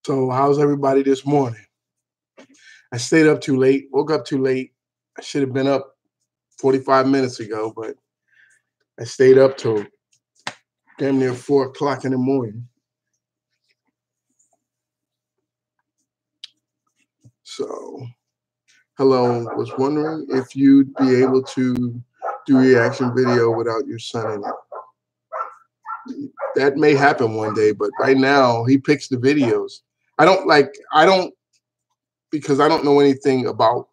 So, how's everybody this morning? I stayed up too late, woke up too late. I should have been up 45 minutes ago, but I stayed up till damn near 4 o'clock in the morning. So, hello, was wondering if you'd be able to do reaction video without your son in it. That may happen one day, but right now he picks the videos. I don't because I don't know anything about.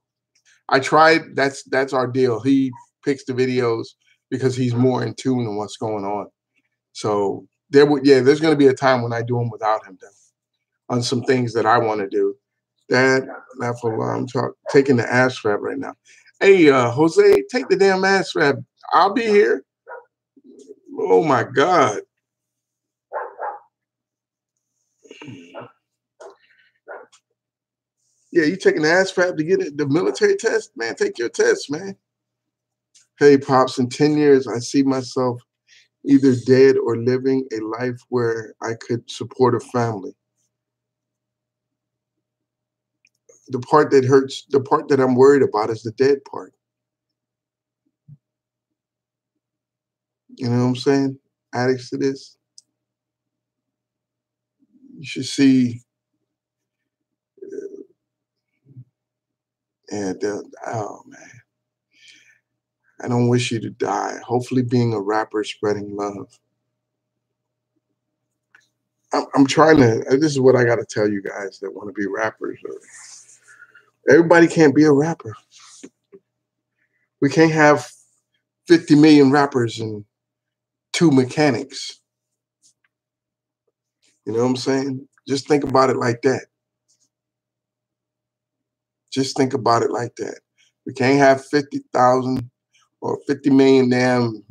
I tried. That's our deal. He picks the videos because he's more in tune on what's going on. So there's going to be a time when I do them without him though, on some things that I want to do. That's I'm taking the ass wrap right now. Hey, Jose, take the damn ass wrap. I'll be here. Oh my God. Yeah, you taking the ass wrap to get it, the military test? Man, take your test, man. Hey, Pops, in 10 years, I see myself either dead or living a life where I could support a family. The part that hurts, the part that I'm worried about is the dead part. You know what I'm saying? Addicts to this. You should see, and oh man, I don't wish you to die. Hopefully, being a rapper, spreading love. I'm trying to. This is what I got to tell you guys that want to be rappers. Everybody can't be a rapper. We can't have 50 million rappers and two mechanics. You know what I'm saying? Just think about it like that. Just think about it like that. We can't have 50,000 or 50 million damn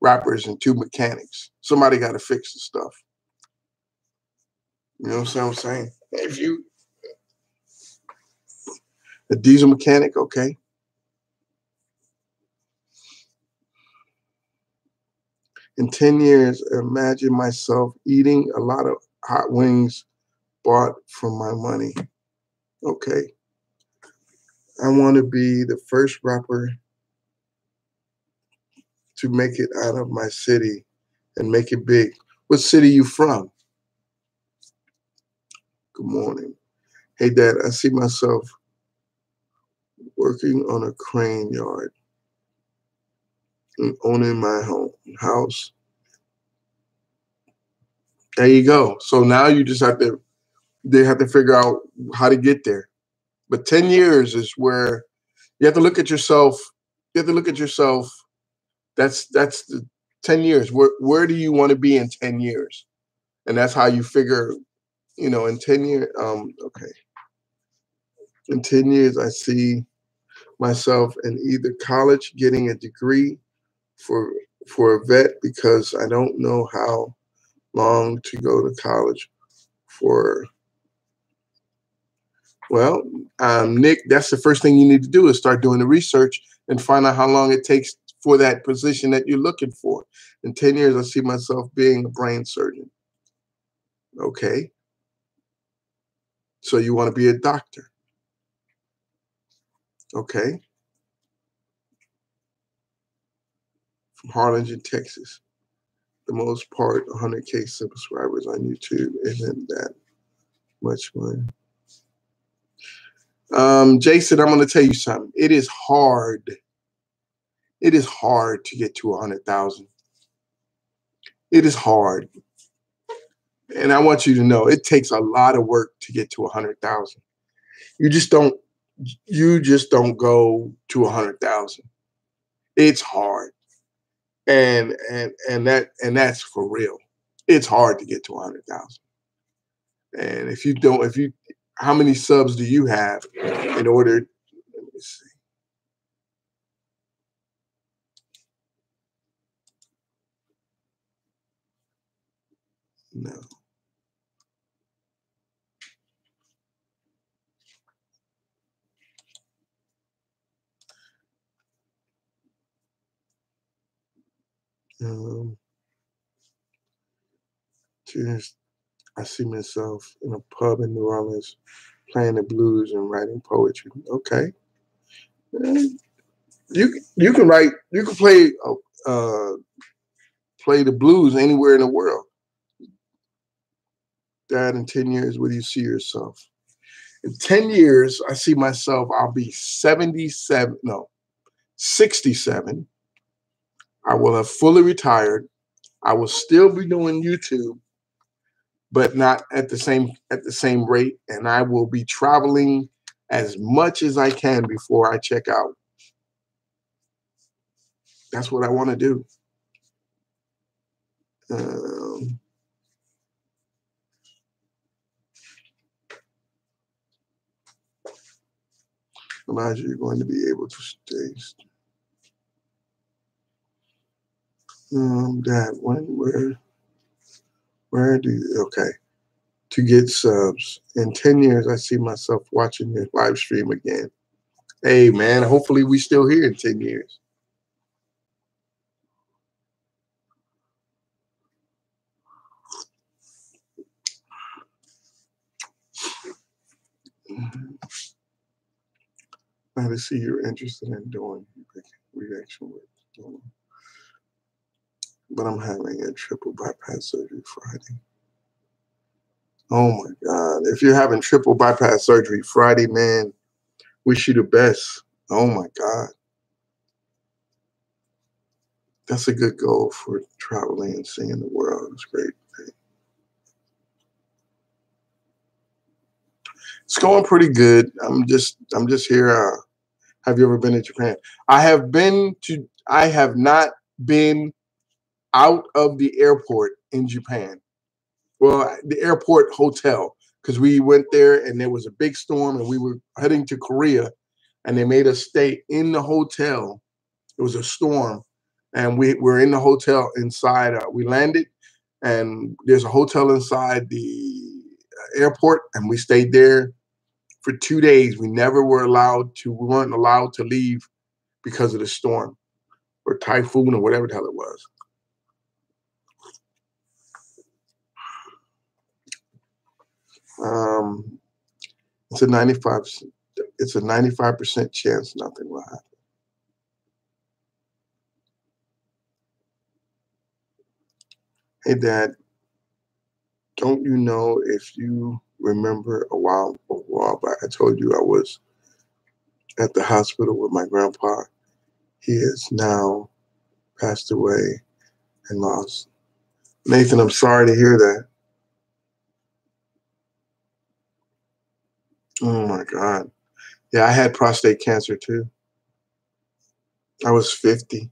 rappers and two mechanics. Somebody got to fix the stuff. You know what I'm saying? If you a diesel mechanic, okay. In 10 years, imagine myself eating a lot of hot wings bought from my money. Okay. I want to be the first rapper to make it out of my city and make it big. What city you from? Good morning. Hey, Dad, I see myself working on a crane yard and owning my house. There you go. So now you just they have to figure out how to get there. But 10 years is where you have to look at yourself. You have to look at yourself. That's the 10 years. Where do you want to be in 10 years? And that's how you figure, in 10 years, okay. In 10 years, I see myself in either college getting a degree for a vet because I don't know how long to go to college for. Well, Nick, that's the first thing you need to do is start doing the research and find out how long it takes for that position that you're looking for. In 10 years, I see myself being a brain surgeon. Okay. So you want to be a doctor. Okay. From Harlingen, Texas. The most part, 100K subscribers on YouTube isn't that much money. Jason, I'm going to tell you something. It is hard. It is hard to get to 100,000. It is hard. And I want you to know it takes a lot of work to get to 100,000. You just don't go to 100,000. It's hard. And that's for real. It's hard to get to 100,000. And how many subs do you have in order? Let me see. No. Just I see myself in a pub in New Orleans playing the blues and writing poetry. Okay. You can write, you can play the blues anywhere in the world. Dad, in 10 years, where do you see yourself? In 10 years, I see myself, I'll be 67. I will have fully retired. I will still be doing YouTube, but not at the same rate. And I will be traveling as much as I can before I check out. That's what I want to do. Elijah, you're going to be able to stay. Dad, where do you, okay. To get subs. In 10 years, I see myself watching your live stream again. Hey, man, hopefully we still here in 10 years. Glad to see you're interested in doing reaction with. But I'm having a triple bypass surgery Friday. Oh my God. If you're having triple bypass surgery Friday, man, wish you the best. Oh my God. That's a good goal for traveling and seeing the world. It's great. It's going pretty good. I'm just here. Have you ever been to Japan? I have not been out of the airport in Japan. Well, the airport hotel, because we went there and there was a big storm and we were heading to Korea and they made us stay in the hotel. It was a storm and we were in the hotel inside. We landed and there's a hotel inside the airport and we stayed there for 2 days. We weren't allowed to leave because of the storm or typhoon or whatever the hell it was. It's a 95% chance nothing will happen. Hey, Dad, don't you know if you remember a while back, I told you I was at the hospital with my grandpa. He is now passed away and lost. Nathan, I'm sorry to hear that. Oh my God. Yeah, I had prostate cancer too. I was 50.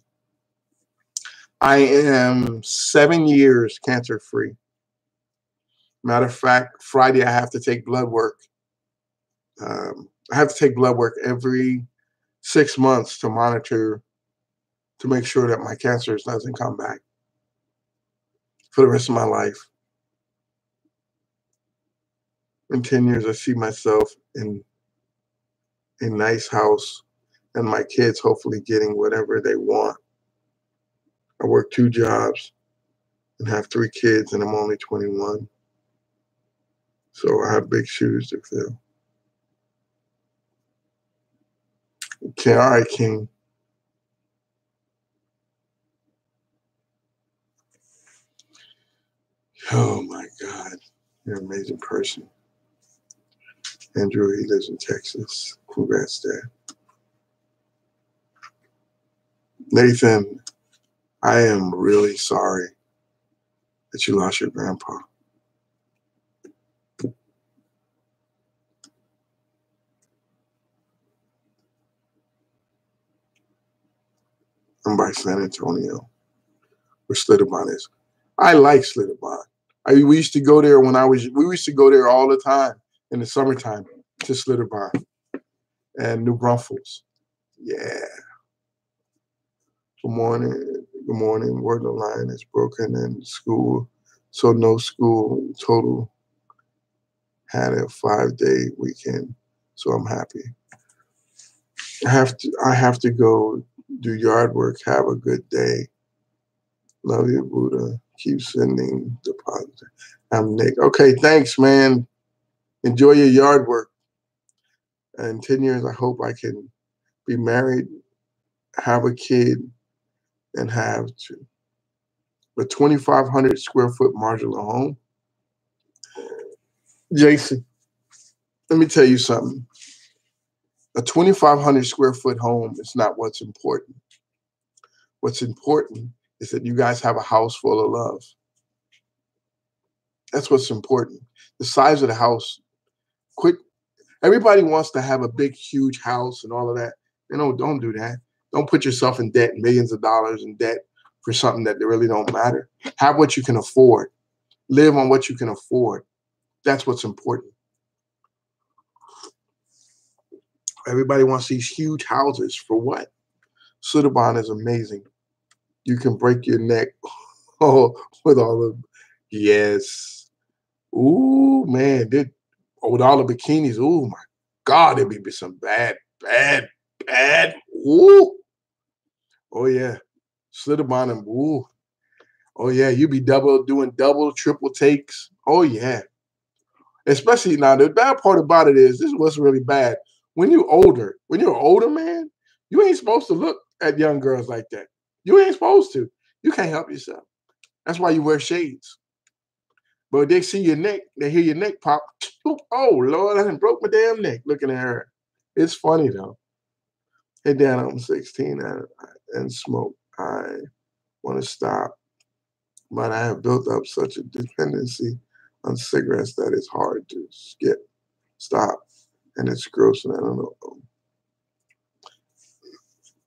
I am 7 years cancer free. Matter of fact, Friday I have to take blood work. I have to take blood work every 6 months to monitor, to make sure that my cancer doesn't come back for the rest of my life. In 10 years, I see myself in a nice house and my kids hopefully getting whatever they want. I work 2 jobs and have 3 kids and I'm only 21. So I have big shoes to fill. Okay, all right, King. Oh my God, you're an amazing person. Andrew, he lives in Texas. Congrats, Dad. Nathan, I am really sorry that you lost your grandpa. I'm by San Antonio, where Schlitterbahn is. I like Schlitterbahn. We used to go there we used to go there all the time in the summertime to Schlitterbahn and New Braunfels. Yeah. Good morning. Good morning. Word the line is broken in school. So no school total. Had a 5-day weekend. So I'm happy. I have to go do yard work. Have a good day. Love you, Buddha. Keep sending deposits. I'm Nick. Okay, thanks, man. Enjoy your yard work. In 10 years, I hope I can be married, have a kid, and have a 2,500 square foot modular home. Jason, let me tell you something. A 2,500 square foot home is not what's important. What's important is that you guys have a house full of love. That's what's important. The size of the house. Everybody wants to have a big, huge house and all of that. Don't do that. Don't put yourself in debt, millions of dollars in debt for something that really don't matter. Have what you can afford. Live on what you can afford. That's what's important. Everybody wants these huge houses. For what? Sudabon is amazing. You can break your neck with all of, yes. Ooh, man. With all the bikinis, ooh, my God, there'd be some bad. Ooh. Oh, yeah. Sudabon and ooh. Oh, yeah. You be doing double, triple takes. Oh, yeah. Especially now, the bad part about it is, this is what's really bad. When you're older, man, you ain't supposed to look at young girls like that. You ain't supposed to. You can't help yourself. That's why you wear shades. But they see your neck, they hear your neck pop. Oh, Lord, I done broke my damn neck looking at her. It's funny, though. Hey, Dad, I'm 16 and smoke. I want to stop, but I have built up such a dependency on cigarettes that it's hard to stop, and it's gross, and I don't know.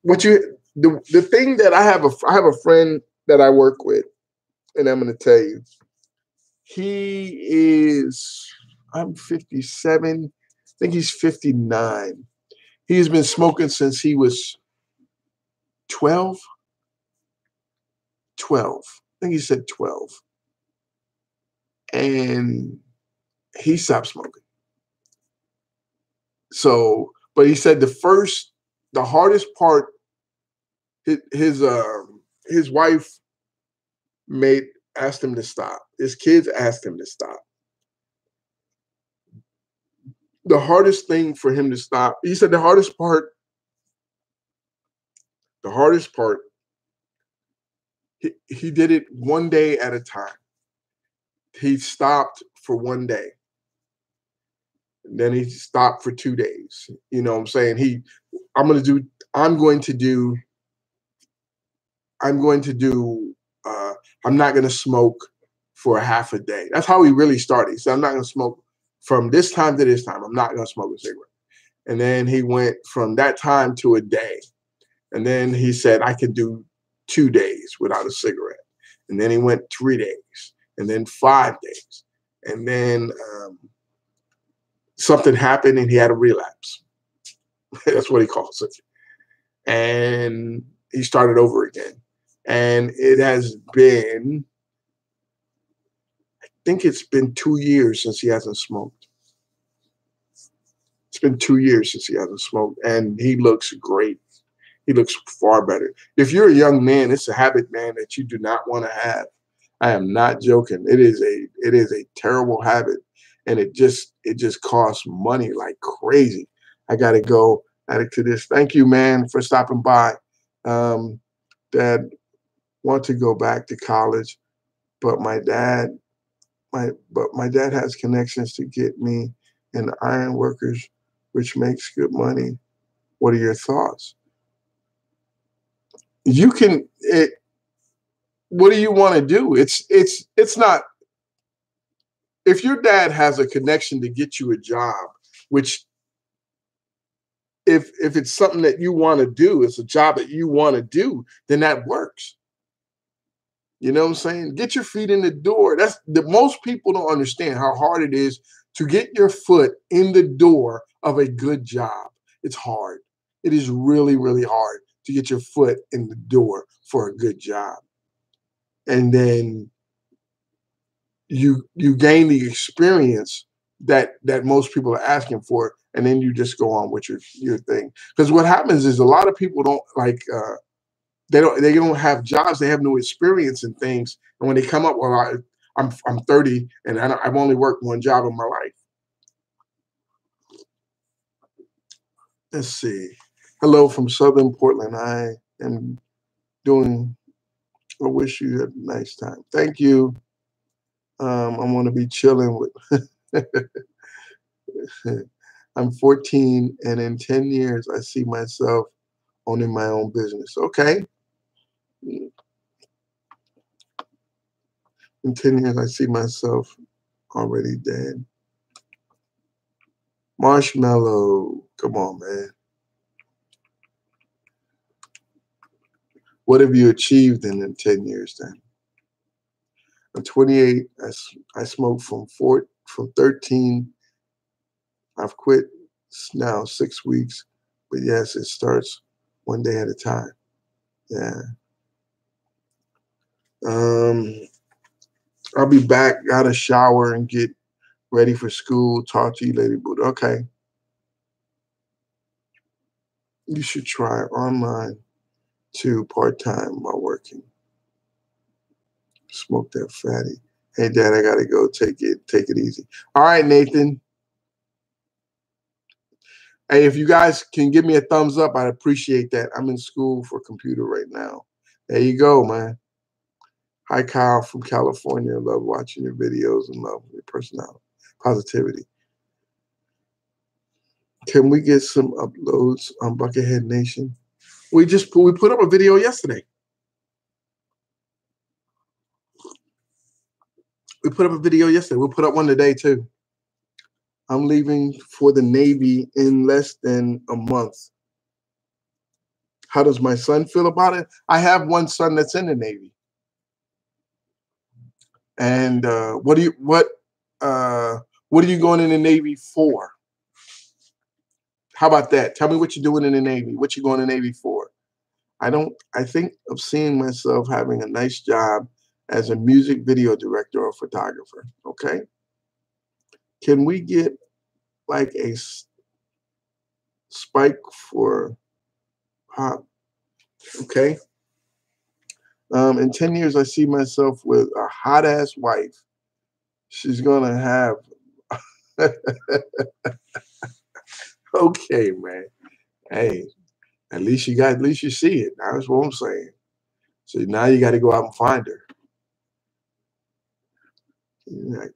The thing that I have a friend that I work with, and I'm going to tell you, I'm 57, I think he's 59. He's been smoking since he was 12. I think he said 12. And he stopped smoking. So, but he said the hardest part, his wife asked him to stop. His kids asked him to stop. The hardest thing for him to stop, he said the hardest part, he did it one day at a time. He stopped for one day. And then he stopped for 2 days. You know what I'm saying? I'm going to do, I'm not going to smoke for a half a day. That's how he really started. He said, I'm not going to smoke from this time to this time. I'm not going to smoke a cigarette. And then he went from that time to a day. And then he said, I could do 2 days without a cigarette. And then he went 3 days, and then 5 days. And then something happened and he had a relapse. That's what he calls it. And he started over again. And it has been, I think it's been 2 years since he hasn't smoked. It's been 2 years since he hasn't smoked, and he looks great. He looks far better. If you're a young man, it's a habit, man, that you do not want to have. I am not joking. It is a terrible habit, and it just costs money like crazy. I got to go addict to this. Thank you, man, for stopping by. Dad, want to go back to college, but my dad has connections to get me in iron workers, which makes good money. What are your thoughts? What do you want to do? It's not, if your dad has a connection to get you a job, which if it's something that you want to do, it's a job that you want to do, then that works. You know what I'm saying? Get your feet in the door. Most people don't understand how hard it is to get your foot in the door of a good job. It's hard. It is really, really hard to get your foot in the door for a good job. And then you gain the experience that most people are asking for, and then you just go on with your thing. Because what happens is a lot of people don't like They don't have jobs. They have no experience in things. And when they come up, well, I'm 30 and I've only worked one job in my life. Let's see. Hello from Southern Portland. I am doing. I wish you had a nice time. Thank you. I'm going to be chilling with. I'm 14, and in 10 years, I see myself owning my own business. Okay. In 10 years, I see myself already dead. Marshmallow. Come on, man. What have you achieved in 10 years then? I'm 28. I smoked from 13. I've quit now 6 weeks. But yes, it starts one day at a time. Yeah. I'll be back. Got to shower and get ready for school. Talk to you, Lady Buddha. Okay. You should try online too, part-time while working. Smoke that fatty. Hey, Dad, I gotta go. Take it easy. All right, Nathan. Hey, if you guys can give me a thumbs up, I'd appreciate that. I'm in school for computer right now. There you go, man. Hi, Kyle from California. Love watching your videos and love your personality, positivity. Can we get some uploads on Buckethead Nation? We put up a video yesterday. We put up a video yesterday. We'll put up one today too. I'm leaving for the Navy in less than a month. How does my son feel about it? I have one son that's in the Navy. And what are you going in the Navy for? How about that? Tell me what you're doing in the Navy. What you going in the Navy for? I think of seeing myself having a nice job as a music video director or photographer. Okay. Can we get like a spike for pop? Okay. In 10 years, I see myself with a hot ass wife. She's gonna have. Okay, man. Hey, at least you see it. That's what I'm saying. So now you got to go out and find her.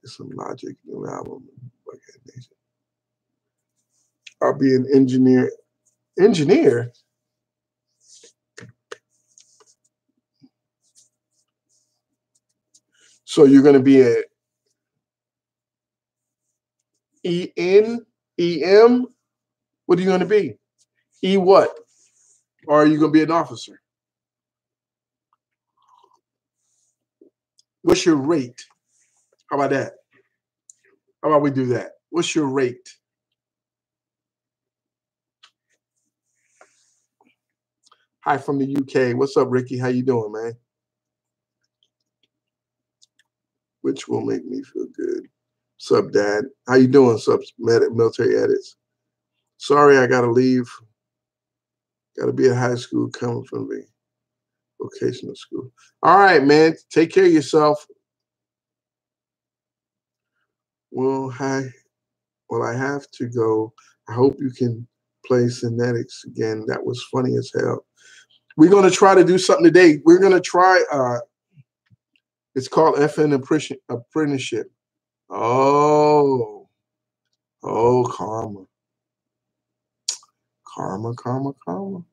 Some logic, new album. I'll be an engineer. Engineer? So you're going to be a EM? What are you going to be? E what? Or are you going to be an officer? What's your rate? How about that? How about we do that? What's your rate? Hi from the UK. What's up, Ricky? How you doing, man? Which will make me feel good. What's up, Dad? How you doing, military edits? Sorry, I got to leave. Got to be at high school coming from the vocational school. All right, man. Take care of yourself. Well, I have to go. I hope you can play Synetics again. That was funny as hell. We're going to try to do something today. We're going to try, it's called FN Apprenticeship. Oh, karma. Karma.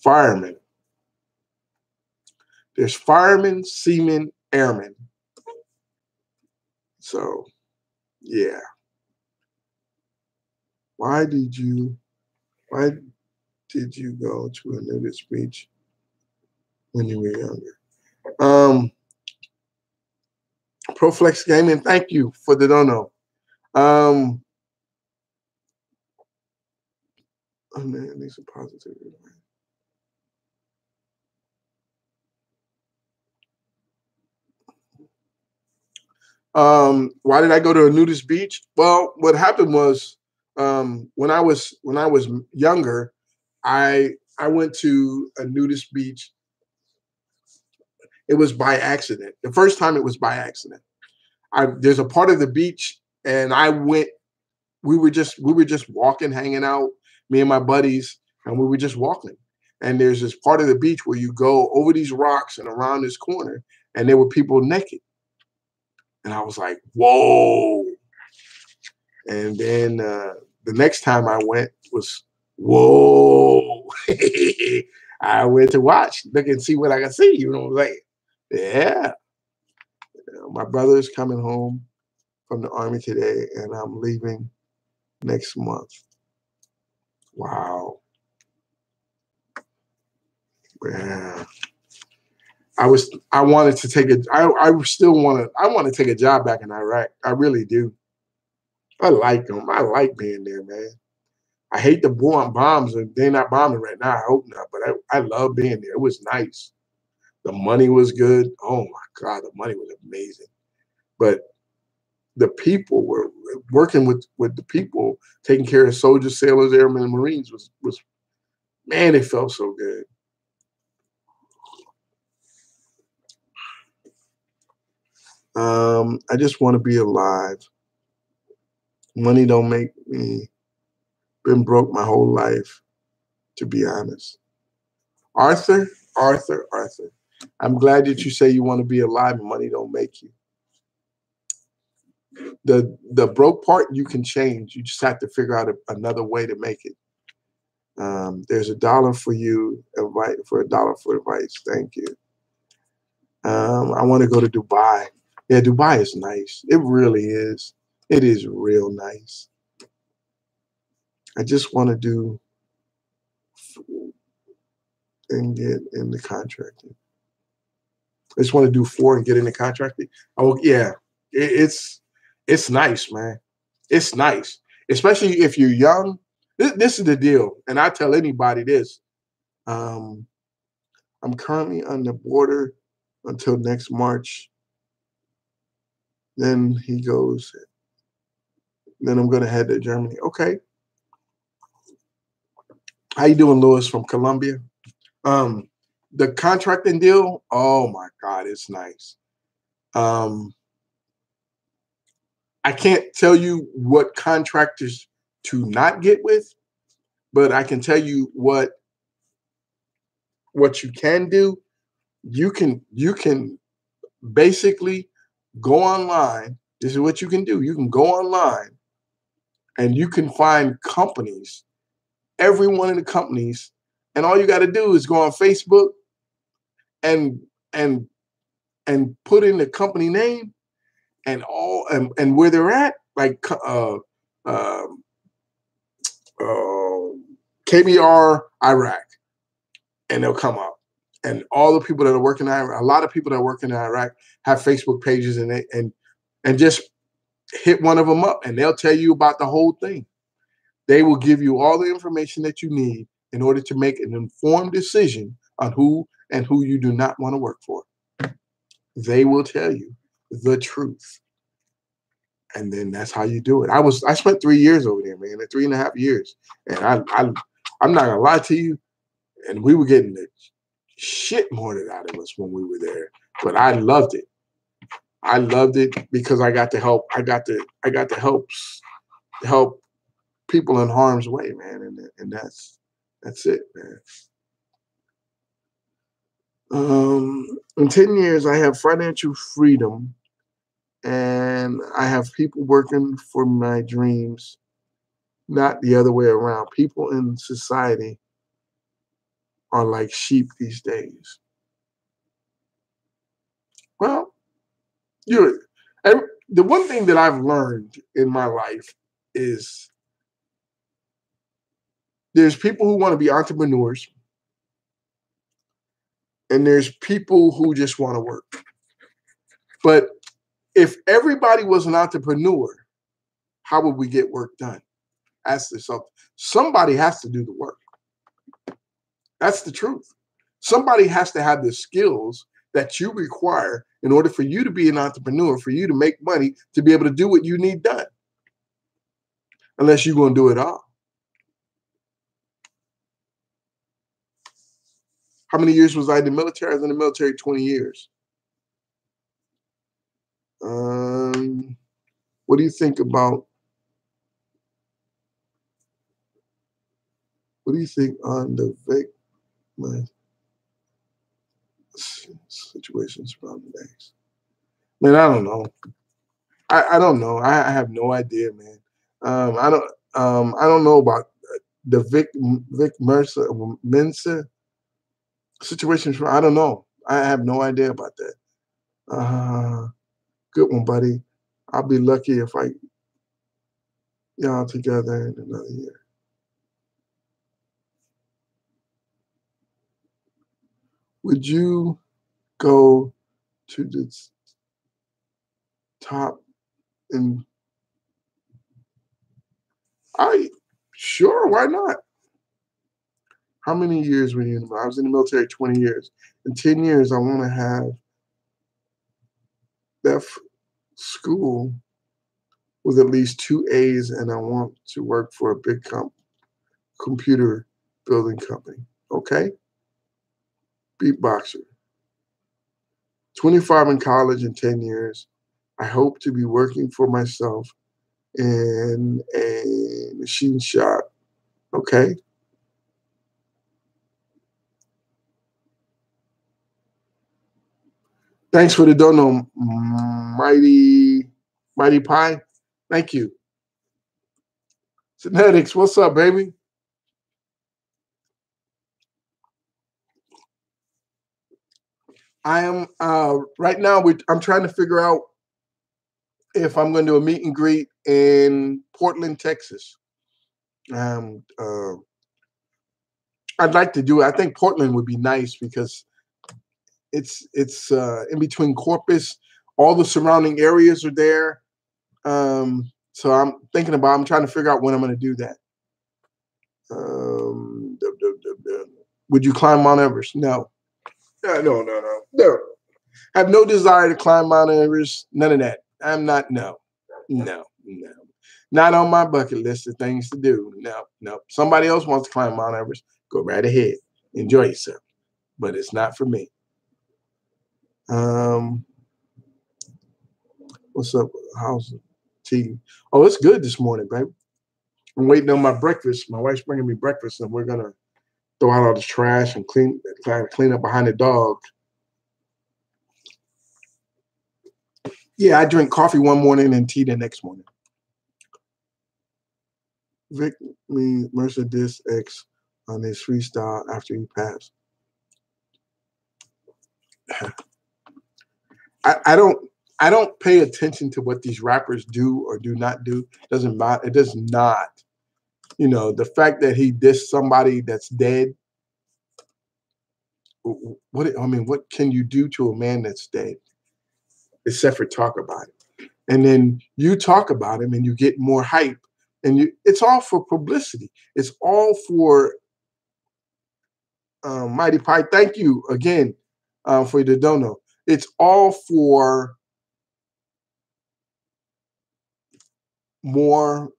Firemen. There's firemen, seamen, airmen. So, yeah. Why did you go to a nudist beach when you were younger? Proflex Gaming, thank you for the dono. Oh man, I need some positivity. Why did I go to a nudist beach? Well, what happened was When I was younger, I went to a nudist beach. It was by accident. The first time it was by accident. There's a part of the beach, and I went. We were just walking, hanging out, me and my buddies, and we were just walking. And there's this part of the beach where you go over these rocks and around this corner, and there were people naked. And I was like, whoa. And then the next time I went was, whoa. I went to watch, look and see what I can see. You know what I'm saying? Yeah. My brother is coming home from the army today, and I'm leaving next month. Wow. Yeah. I want to take a job back in Iraq. I really do. I like them. I like being there, man. I hate the bombs. They're not bombing right now. I hope not. But I love being there. It was nice. The money was good. Oh my God, the money was amazing. But the people were working with the people, taking care of soldiers, sailors, airmen, and Marines was man, it felt so good. I just want to be alive. Money don't make me. Been broke my whole life, to be honest. Arthur. I'm glad that you say you want to be alive and money don't make you. The broke part you can change. You just have to figure out another way to make it. There's $1 for you, for $1 for advice. Thank you. I want to go to Dubai. Yeah, Dubai is nice. It really is. It is real nice. I just want to do and get in the contracting. I just want to do 4 and get into contracting. Oh yeah, it's nice, man. It's nice, especially if you're young. This is the deal, and I tell anybody this. I'm currently on the border until next March. Then he goes. Then I'm going to head to Germany. Okay. How you doing, Lewis from Colombia? The contracting deal. Oh my God, it's nice. I can't tell you what contractors to not get with, but I can tell you what you can do. You can basically go online. This is what you can do. You can go online and you can find companies, every one of the companies, and all you got to do is go on Facebook and put in the company name and where they're at, like KBR Iraq, and they'll come up. And all the people that are working in Iraq, a lot of people that are working in Iraq have Facebook pages, and just hit one of them up, and they'll tell you about the whole thing. They will give you all the information that you need in order to make an informed decision on who you do not want to work for. They will tell you the truth. And then that's how you do it. I spent 3 years over there, man, 3.5 years. And I'm not gonna lie to you, and we were getting the shit mortared out of us when we were there. But I loved it. I loved it because I got to help. I got to help people in harm's way, man. And that's it, man. In 10 years, I have financial freedom, and I have people working for my dreams, not the other way around. People in society are like sheep these days. Well, the one thing that I've learned in my life is there's people who want to be entrepreneurs, and there's people who just want to work. But if everybody was an entrepreneur, how would we get work done? Ask yourself. Somebody has to do the work. That's the truth. Somebody has to have the skills that you require in order for you to be an entrepreneur, for you to make money, to be able to do what you need done. unless you're going to do it all. How many years was I in the military? I was in the military 20 years. What do you think about, what do you think on the situations around the next? Man, I don't know. I don't know. I have no idea, man. I don't know about the Vic Mensa situation. I don't know. I have no idea about that. Good one, buddy. I'll be lucky if I y'all together in another year. Would you go to the top and sure, why not? How many years were you in the military? I was in the military 20 years. In 10 years, I want to have that school with at least 2 A's, and I want to work for a big computer building company. Okay? Beatboxer. 25 in college in 10 years. I hope to be working for myself in a machine shop. Okay? Thanks for the dono, Mighty Pie. Thank you. Genetics, what's up, baby? I am right now. I'm trying to figure out if I'm going to do a meet and greet in Portland, Texas. I'd like to do it. I think Portland would be nice because it's in between Corpus. All the surrounding areas are there. So I'm trying to figure out when I'm going to do that. Would you climb Mount Everest? No. No. I have no desire to climb Mount Everest. None of that. I'm not. No. Not on my bucket list of things to do. No. Somebody else wants to climb Mount Everest. Go right ahead. Enjoy yourself. But it's not for me. What's up? How's the tea? Oh, it's good this morning, baby. I'm waiting on my breakfast. My wife's bringing me breakfast, and we're gonna throw out all the trash and clean up behind the dog. Yeah, I drink coffee one morning and tea the next morning. Vic Mercer diss X on his freestyle after he passed. I don't pay attention to what these rappers do or do not do. Doesn't matter. It does not. The fact that he dissed somebody that's dead. What can you do to a man that's dead? Except for talk about it. And then you talk about him and you get more hype. And it's all for publicity. It's all for Mighty Pie. Thank you again for the dono. It's all for more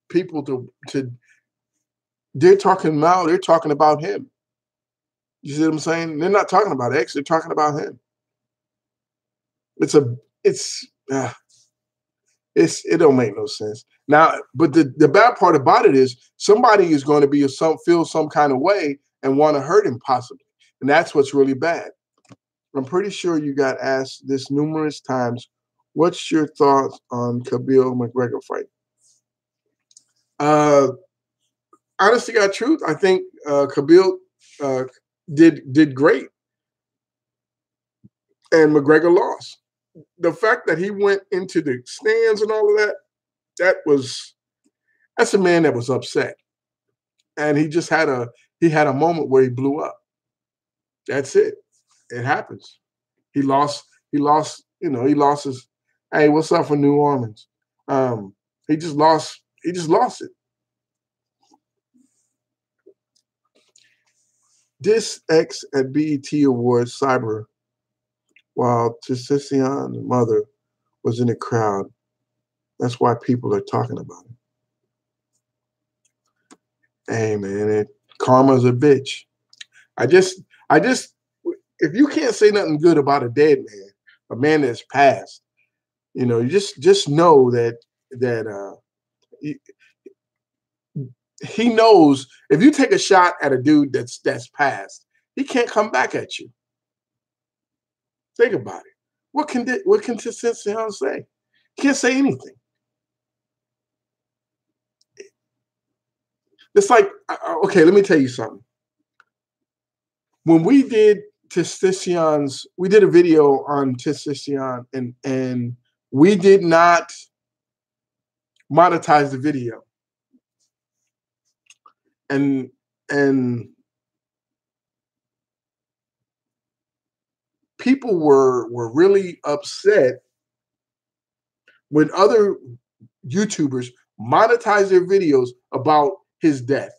people to. They're talking now. They're talking about him. You see what I'm saying? They're not talking about X. They're talking about him. It don't make no sense now. But the bad part about it is somebody is going to feel some kind of way and want to hurt him possibly, and that's what's really bad. I'm pretty sure you got asked this numerous times. What's your thoughts on Khabib McGregor fight? Honestly, got truth. I think Khabib did great, and McGregor lost. The fact that he went into the stands and all of that, that's a man that was upset, and he just had a moment where he blew up. That's it. It happens. He lost. He lost his. Hey, what's up for New Orleans? He just lost. He just lost it. This X at BET Awards Cyber, while Tissission's mother was in the crowd. That's why people are talking about it. Hey man, karma's a bitch. I just, I just, if you can't say nothing good about a dead man, a man that's passed, you just know that he, he knows if you take a shot at a dude that's passed, he can't come back at you. Think about it. What can Tentacion say? He can't say anything. It's like, okay, let me tell you something. When we did we did a video on Tentacion, and we did not monetize the video. And people were really upset when other YouTubers monetize their videos about his death.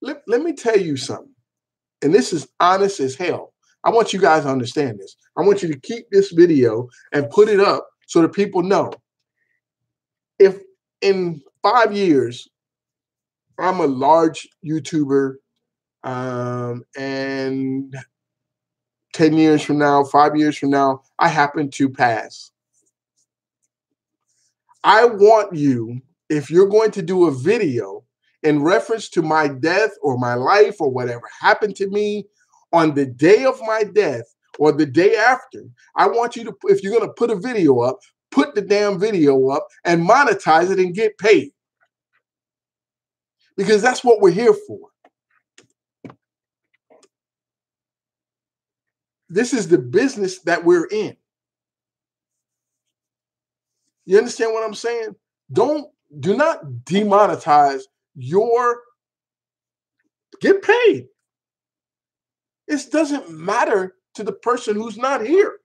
Let me tell you something, and this is honest as hell. I want you guys to understand this. I want you to keep this video and put it up so that people know. If in 5 years, I'm a large YouTuber, and 10 years from now, 5 years from now, I happen to pass. I want you, if you're going to do a video in reference to my death or my life or whatever happened to me on the day of my death or the day after, I want you to, if you're going to put a video up, put the damn video up and monetize it and get paid. Because that's what we're here for. This is the business that we're in. You understand what I'm saying? Do not demonetize get paid. It doesn't matter to the person who's not here.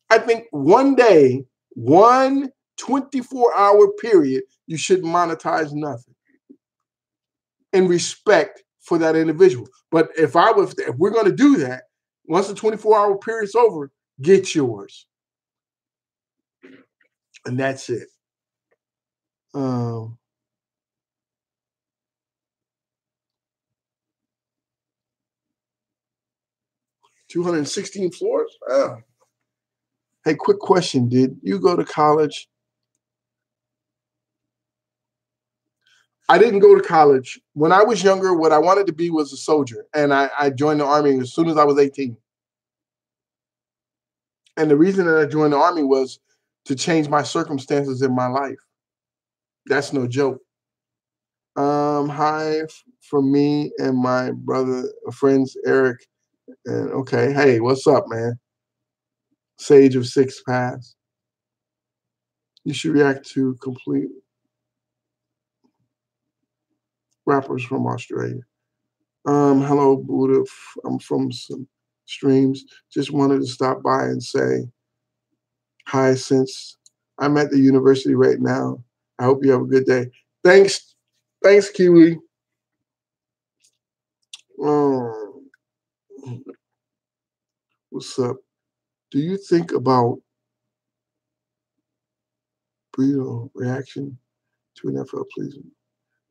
I think one day, one 24-hour period, you should monetize nothing in respect for that individual. But if we're going to do that, once the 24-hour period's over, get yours. And that's it. 216 floors? Oh. Hey, quick question. Did you go to college? I didn't go to college. When I was younger, what I wanted to be was a soldier. And I joined the Army as soon as I was 18. And the reason that I joined the Army was to change my circumstances in my life. That's no joke. Hi from me and my friends, Eric. And okay, hey, what's up, man? Sage of Six Paths. You should react to complete rappers from Australia. Hello, Buddha. I'm from some streams. Just wanted to stop by and say hi since I'm at the university right now. I hope you have a good day. Thanks, Kiwi. What's up? Do you think about reaction to an NFL, please?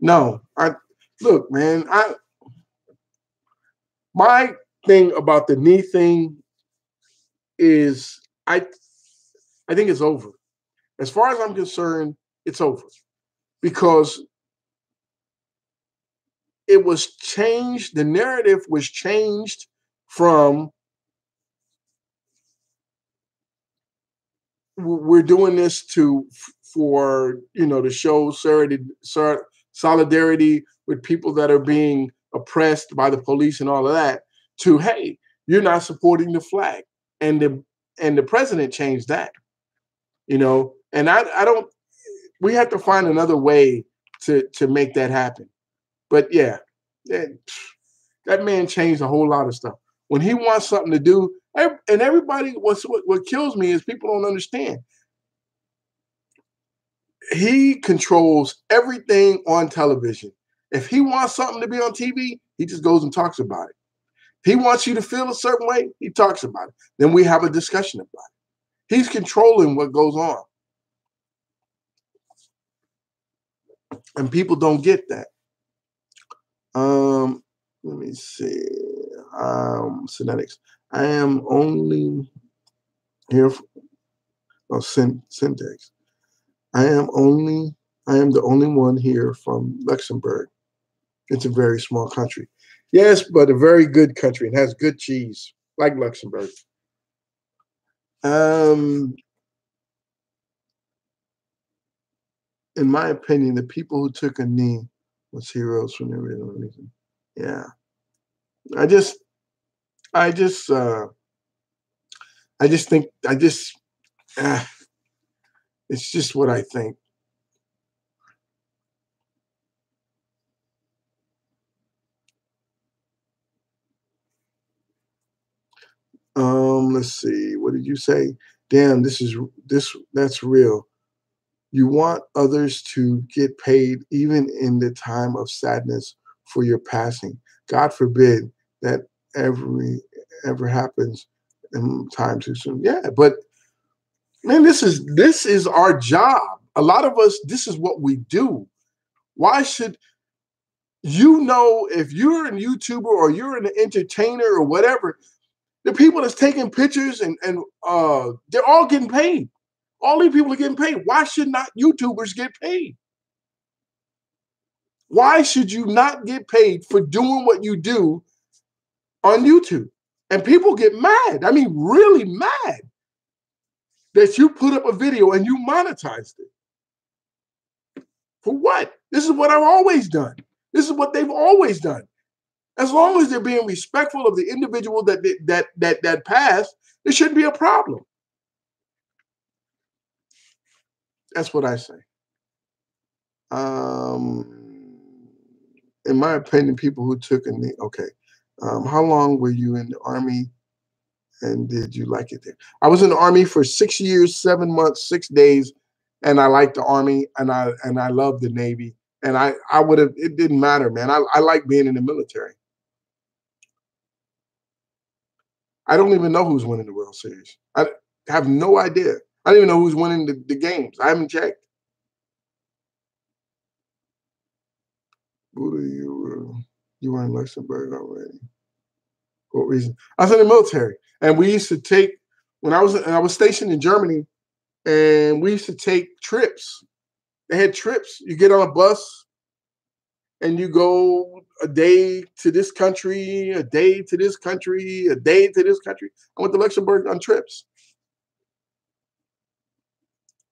No, look, man. My thing about the knee thing is I think it's over. As far as I'm concerned, it's over because it was changed. The narrative was changed from we're doing this for to show solidarity with people that are being oppressed by the police and all of that, to hey, you're not supporting the flag, and the president changed that, and I don't. We have to find another way to make that happen. But yeah, that man changed a whole lot of stuff. When he wants something to do, and everybody, what kills me is people don't understand. He controls everything on television. If he wants something to be on TV, he just goes and talks about it. If he wants you to feel a certain way, he talks about it. Then we have a discussion about it. He's controlling what goes on. And people don't get that. Let me see. Synetics. I am only here for syntax. I am the only one here from Luxembourg. It's a very small country. Yes, but a very good country. It has good cheese, like Luxembourg. In my opinion, the people who took a knee was heroes for no real reason. Yeah. I just I just I just think uh, it's just what I think. Let's see. What did you say? Damn, that's real. You want others to get paid even in the time of sadness for your passing. God forbid that ever happens in time too soon. Yeah, but man, this is our job. A lot of us, this is what we do. Why should if you're a YouTuber or you're an entertainer or whatever, the people that's taking pictures and they're all getting paid. All these people are getting paid. Why should not YouTubers get paid? Why should you not get paid for doing what you do on YouTube? And people get mad. I mean, really mad that you put up a video and you monetized it. For what? This is what I've always done. This is what they've always done. As long as they're being respectful of the individual that passed, there shouldn't be a problem. That's what I say. In my opinion, people who took a knee. Okay. How long were you in the Army and did you like it there? I was in the Army for 6 years, 7 months, 6 days, and I liked the Army and I loved the Navy. And I would have, it didn't matter, man. I like being in the military. I don't even know who's winning the World Series. I have no idea. I don't even know who's winning the games. I haven't checked. Buddha, you were in Luxembourg already. What reason? I was in the military, and we used to take when I was stationed in Germany, and we used to take trips. They had trips. You get on a bus, and you go a day to this country, a day to this country, a day to this country. I went to Luxembourg on trips.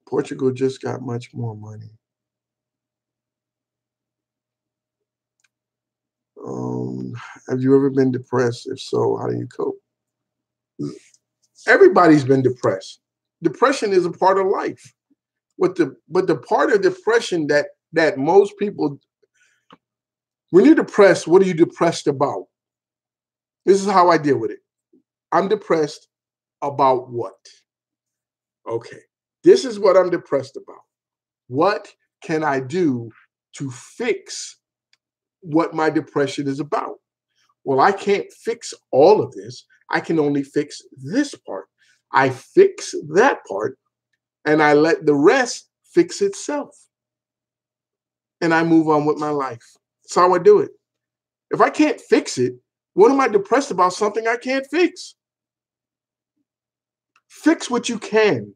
Portugal just got much more money. Have you ever been depressed? If so, how do you cope? Everybody's been depressed. Depression is a part of life. But the part of depression that most people, when you're depressed, what are you depressed about? This is how I deal with it. I'm depressed about what? Okay, this is what I'm depressed about. What can I do to fix what my depression is about? Well, I can't fix all of this. I can only fix this part. I fix that part and I let the rest fix itself. And I move on with my life. That's how I do it. If I can't fix it, what am I depressed about? Something I can't fix. Fix what you can.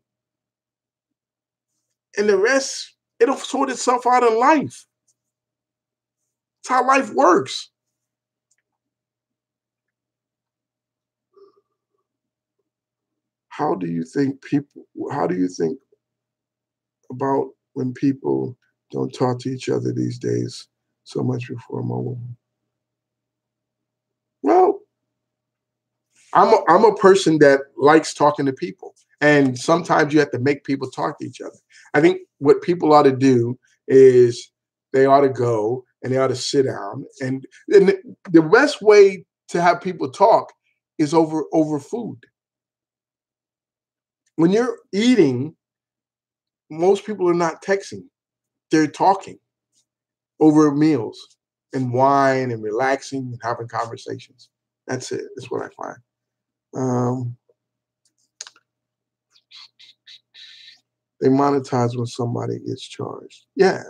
And the rest, it'll sort itself out in life. That's how life works. How do you think about when people don't talk to each other these days so much before mobile? Well, I'm a person that likes talking to people, and sometimes you have to make people talk to each other. I think what people ought to do is they ought to go and they ought to sit down, and the best way to have people talk is over food. When you're eating, most people are not texting; they're talking over meals and wine and relaxing and having conversations. That's it. That's what I find. Um, they monetize when somebody gets charged. Yeah.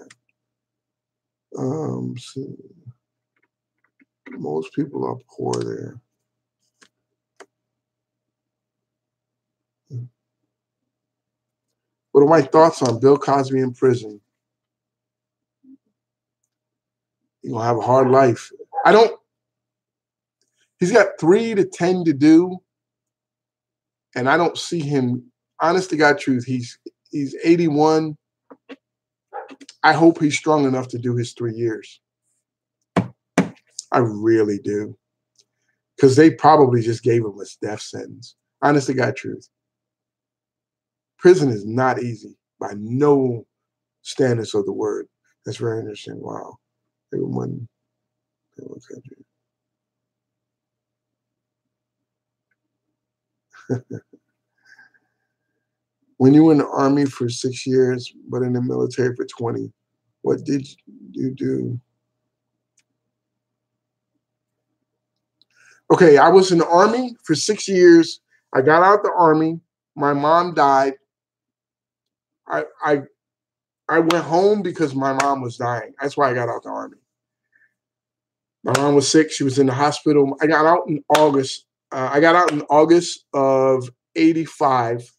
See, most people are poor there. What are my thoughts on Bill Cosby in prison? He's gonna have a hard life. He's got 3 to 10 to do, and I don't see him, honest to God truth, he's 81. I hope he's strong enough to do his 3 years. I really do. Because they probably just gave him a death sentence. Honest to God truth. Prison is not easy by no standards of the word. That's very interesting. Wow. Everyone in one country. When you were in the army for 6 years, but in the military for 20, what did you do? Okay, I was in the army for 6 years. I got out the army. My mom died. I went home because my mom was dying. That's why I got out the army. My mom was sick. She was in the hospital. I got out in August. I got out in August of 85.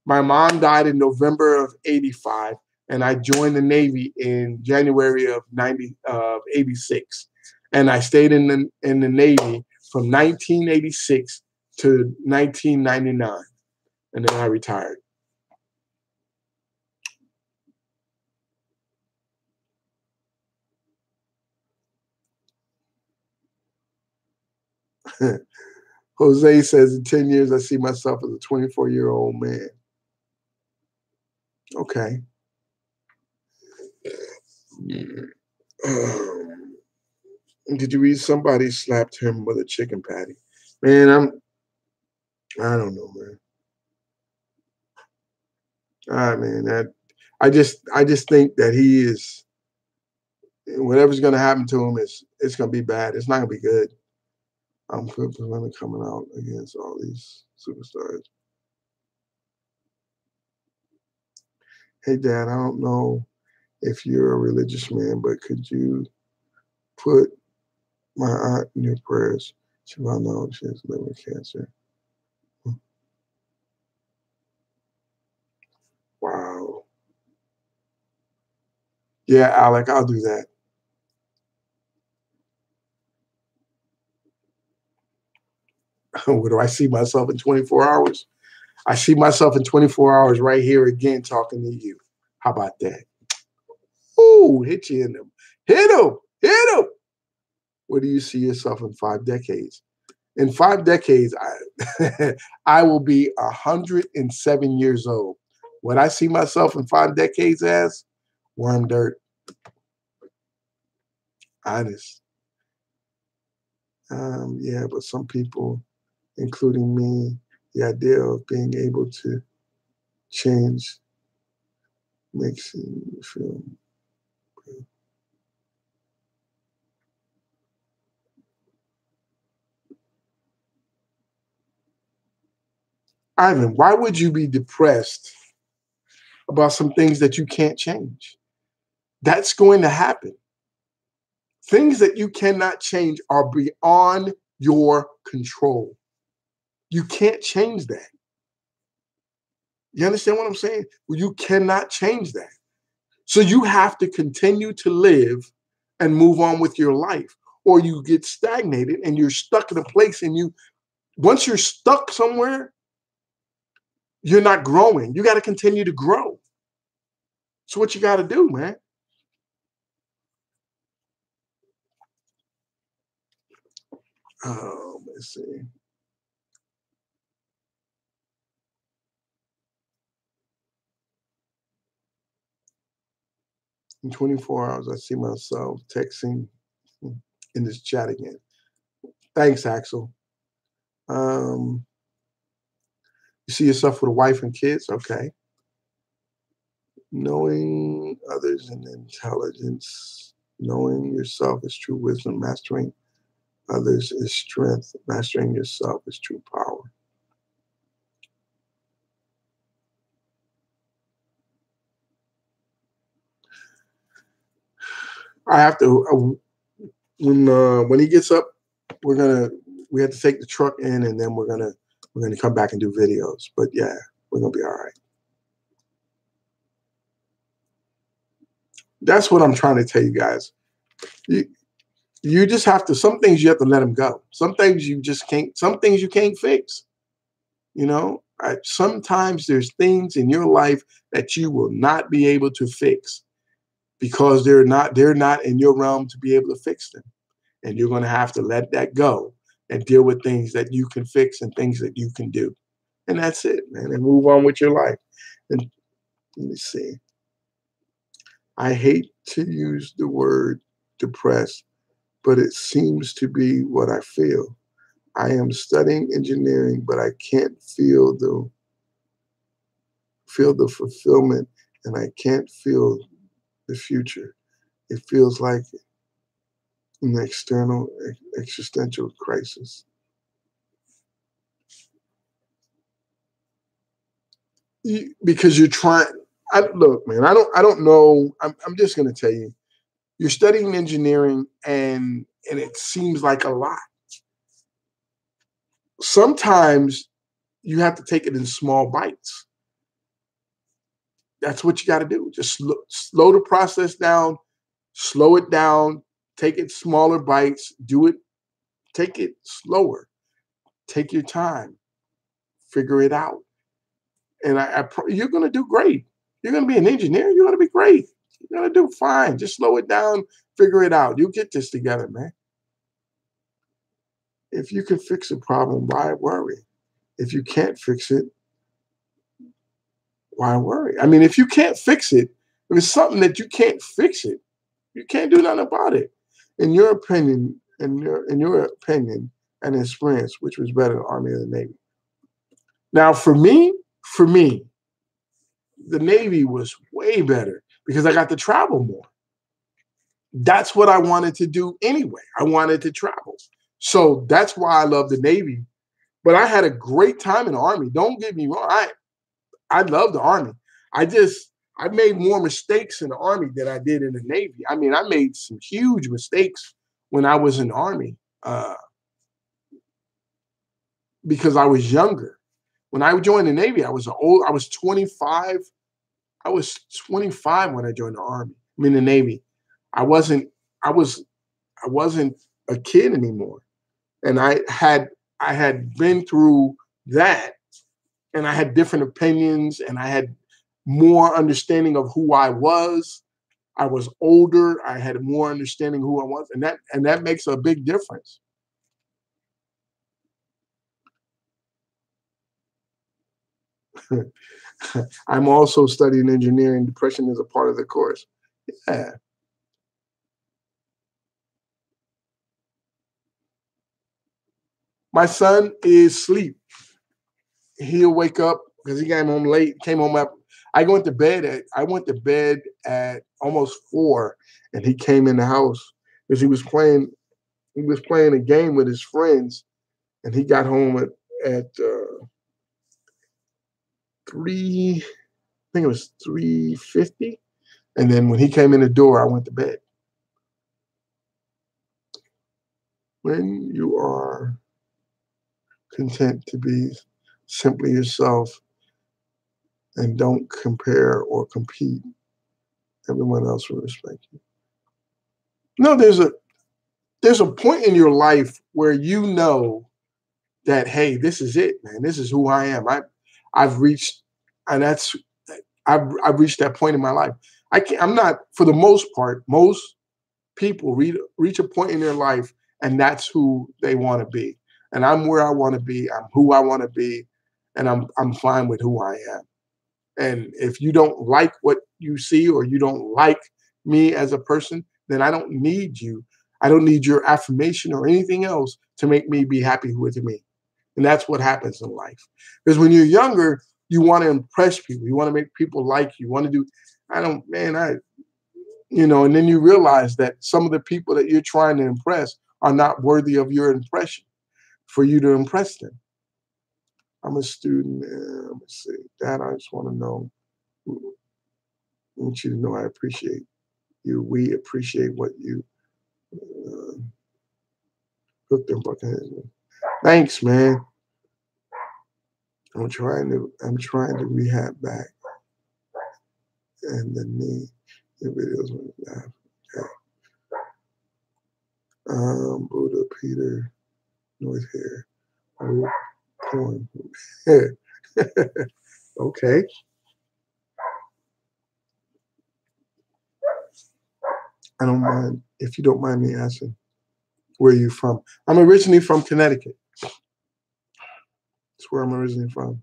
My mom died in November of 85, and I joined the Navy in January of 86. And I stayed in the Navy from 1986 to 1999, and then I retired. Jose says, in 10 years, I see myself as a 24-year-old man. Okay. Did you read somebody slapped him with a chicken patty? Man, I don't know, man. I just think that he is, whatever's gonna happen to him it's gonna be bad. It's not gonna be good. I'm coming out against all these superstars. Hey Dad, I don't know if you're a religious man, but could you put my aunt in your prayers? She found out she has liver cancer. Wow. Yeah, Alec, I'll do that. Where do I see myself in 24 hours? I see myself in 24 hours right here again talking to you. How about that? Ooh, hit you in them. Hit him. Hit him. Where do you see yourself in 5 decades? In 5 decades, I will be 107 years old. What I see myself in 5 decades as? Worm dirt. Honest. Yeah, but some people, including me, the idea of being able to change makes me feel good. Ivan, why would you be depressed about some things that you can't change? That's going to happen. Things that you cannot change are beyond your control. You can't change that. You understand what I'm saying? Well, you cannot change that. So you have to continue to live and move on with your life, or you get stagnated and you're stuck in a place. And once you're stuck somewhere, you're not growing. You got to continue to grow. So what you got to do, man? Let's see. In 24 hours, I see myself texting in this chat again. Thanks, Axel. You see yourself with a wife and kids? Okay. Knowing others and intelligence. Knowing yourself is true wisdom. Mastering others is strength. Mastering yourself is true power. I have to when he gets up, we have to take the truck in, and then we're gonna come back and do videos. But yeah, we're gonna be all right. That's what I'm trying to tell you guys. You, you just have to. Some things you have to let them go. Some things you just can't. Some things you can't fix. You know, sometimes there's things in your life that you will not be able to fix because they're not in your realm to be able to fix them. And you're going to have to let that go and deal with things that you can fix and things that you can do. And that's it, man. And move on with your life. And let me see. I hate to use the word depressed, but it seems to be what I feel. I am studying engineering, but I can't feel the fulfillment, and I can't feel the future. It feels like an external existential crisis. Because you're trying. Look, man. I don't know. I'm just gonna tell you. You're studying engineering, and it seems like a lot. Sometimes you have to take it in small bites. That's what you got to do. Just slow the process down, slow it down, take it smaller bites, do it, take it slower, take your time, figure it out. And you're going to do great. You're going to be an engineer. You're going to be great. You're going to do fine. Just slow it down, figure it out. You get this together, man. If you can fix a problem, why worry? If you can't fix it, why worry? I mean, if you can't fix it, if it's something that you can't fix it, you can't do nothing about it. In your opinion, in your opinion and experience, which was better, the Army or the Navy? Now, for me, the Navy was way better because I got to travel more. That's what I wanted to do anyway. I wanted to travel. So that's why I love the Navy. But I had a great time in the Army. Don't get me wrong. I love the Army. I made more mistakes in the Army than I did in the Navy. I mean, I made some huge mistakes when I was in the Army uh, because I was younger. When I joined the Navy, I was old. I was 25. I was 25 when I joined the Army. I mean, the Navy. I wasn't. I was. I wasn't a kid anymore, and I had been through that, and I had different opinions, and I had more understanding of who I was. I was older. I had more understanding who I was, and that makes a big difference. I'm also studying engineering. Depression is a part of the course. Yeah. My son is asleep. He'll wake up because he came home late. Came home up. I went to bed at almost 4, and he came in the house because he was playing a game with his friends, and he got home at 3. I think it was 3:50, and then when he came in the door, I went to bed. When you are content to be simply yourself and don't compare or compete, everyone else will respect you. No, there's a point in your life where you know that, hey, this is it, man. This is who I am. I've reached, and I've reached that point in my life. I'm not, for the most part, most people reach a point in their life, and that's who they want to be. And I'm where I want to be. I'm who I want to be, and I'm fine with who I am. And if you don't like what you see or you don't like me as a person, then I don't need you. I don't need your affirmation or anything else to make me be happy with me. And that's what happens in life. Because when you're younger, you want to impress people. You want to make people like you. You want to do, I don't, man, and then you realize that some of the people that you're trying to impress are not worthy of your impression for you to impress them. I'm a student. Let me see. Dad, I just want to know, I want you to know I appreciate. We appreciate what you hooked them. Thanks, man. I'm trying to rehab back, and the knee. The videos went live. Okay. Buddha, Peter, North Hair, Porn. Okay. I don't mind if you don't mind me asking, where are you from? I'm originally from Connecticut. That's where I'm originally from.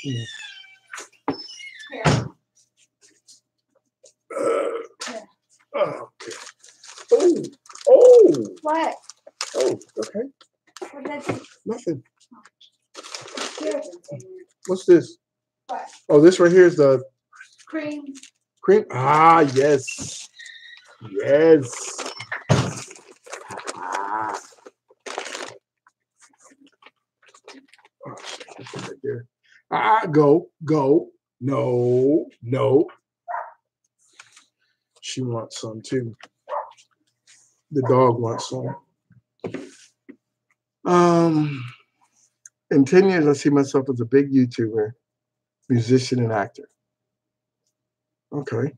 Yeah. Okay. Oh. What? Oh, okay. What did I do? Nothing. Here. What's this? What? Oh, this right here is the Cream. cream. Ah, yes. Yes. Ah. Oh, shit, right there. Go. No. She wants some too. The dog wants some. In 10 years, I see myself as a big YouTuber, musician, and actor. Okay.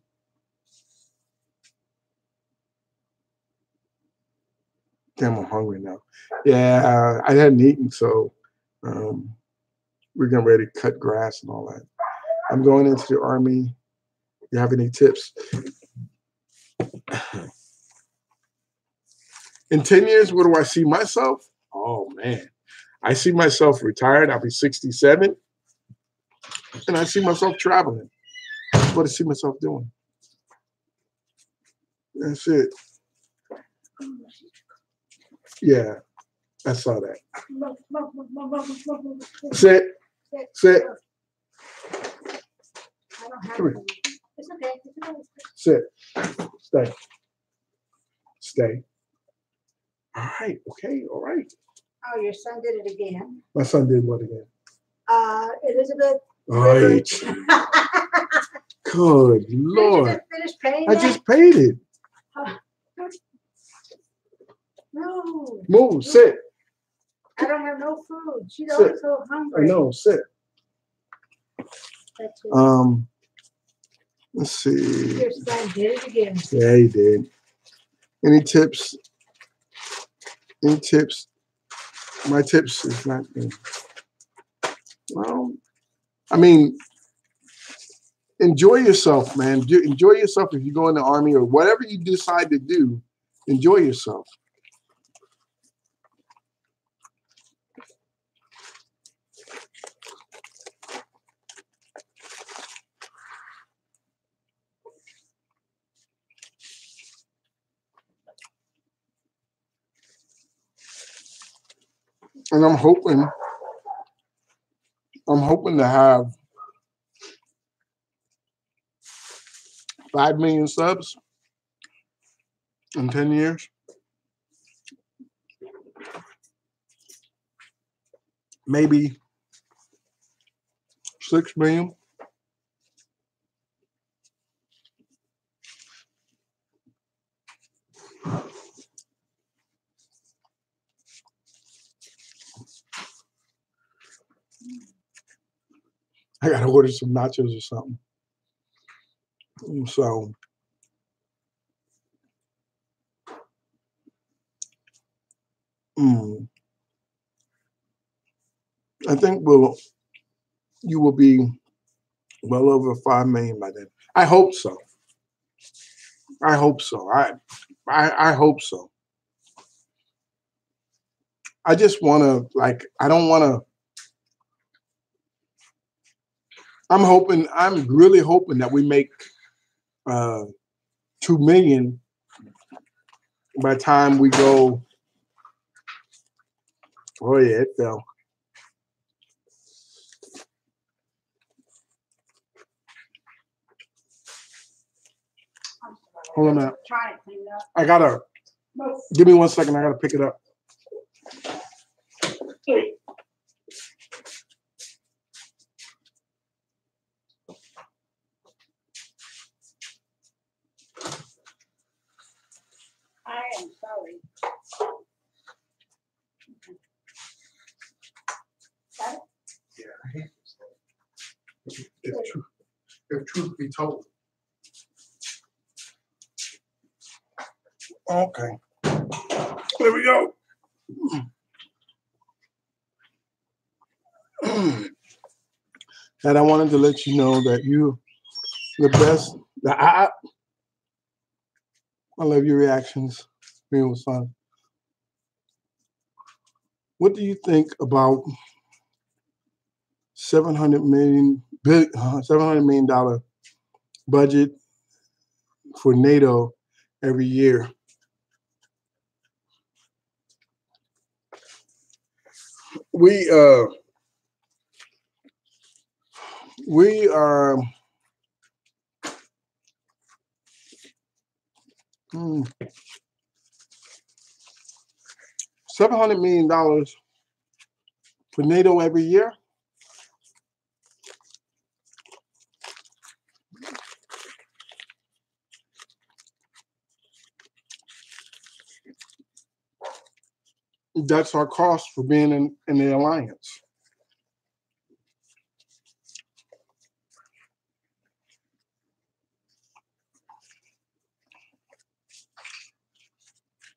Damn, I'm hungry now. Yeah, I hadn't eaten, so we're getting ready to cut grass and all that. I'm going into the Army. You have any tips? In 10 years, where do I see myself? Oh, man. I see myself retired. I'll be 67. And I see myself traveling. That's what I see myself doing. That's it. Yeah, I saw that. Sit. I don't have Come it. here. It's okay. Sit. Stay. All right. Okay. All right. Oh, your son did it again. My son did what again? Elizabeth. All right. Good Lord. Did you finish paying I that? just paid it. No. Move. Sit. I don't have no food. She's Sit. always so I hungry. know. Sit. That's it. Let's see. Your son did it again. Yeah, he did. Any tips? Any tips? My tips is not good. Well, I mean, enjoy yourself, man. Enjoy yourself if you go in the Army or whatever you decide to do. Enjoy yourself. And I'm hoping to have 5 million subs in 10 years. Maybe 6 million. I gotta order some nachos or something. So I think you will be well over 5 million by then. I hope so. I hope so. I hope so. I just want to, like, I don't want to. I'm really hoping that we make 2 million by the time we go. Oh yeah, it fell. Hold on a minute. Try to clean it up. I gotta. Give me 1 second. I gotta pick it up. if truth be told. Okay. There we go. And I wanted to let you know that you're the best. I love your reactions. It was fun. What do you think about $700 million budget for NATO every year? We are $700 million for NATO every year. That's our cost for being in the alliance.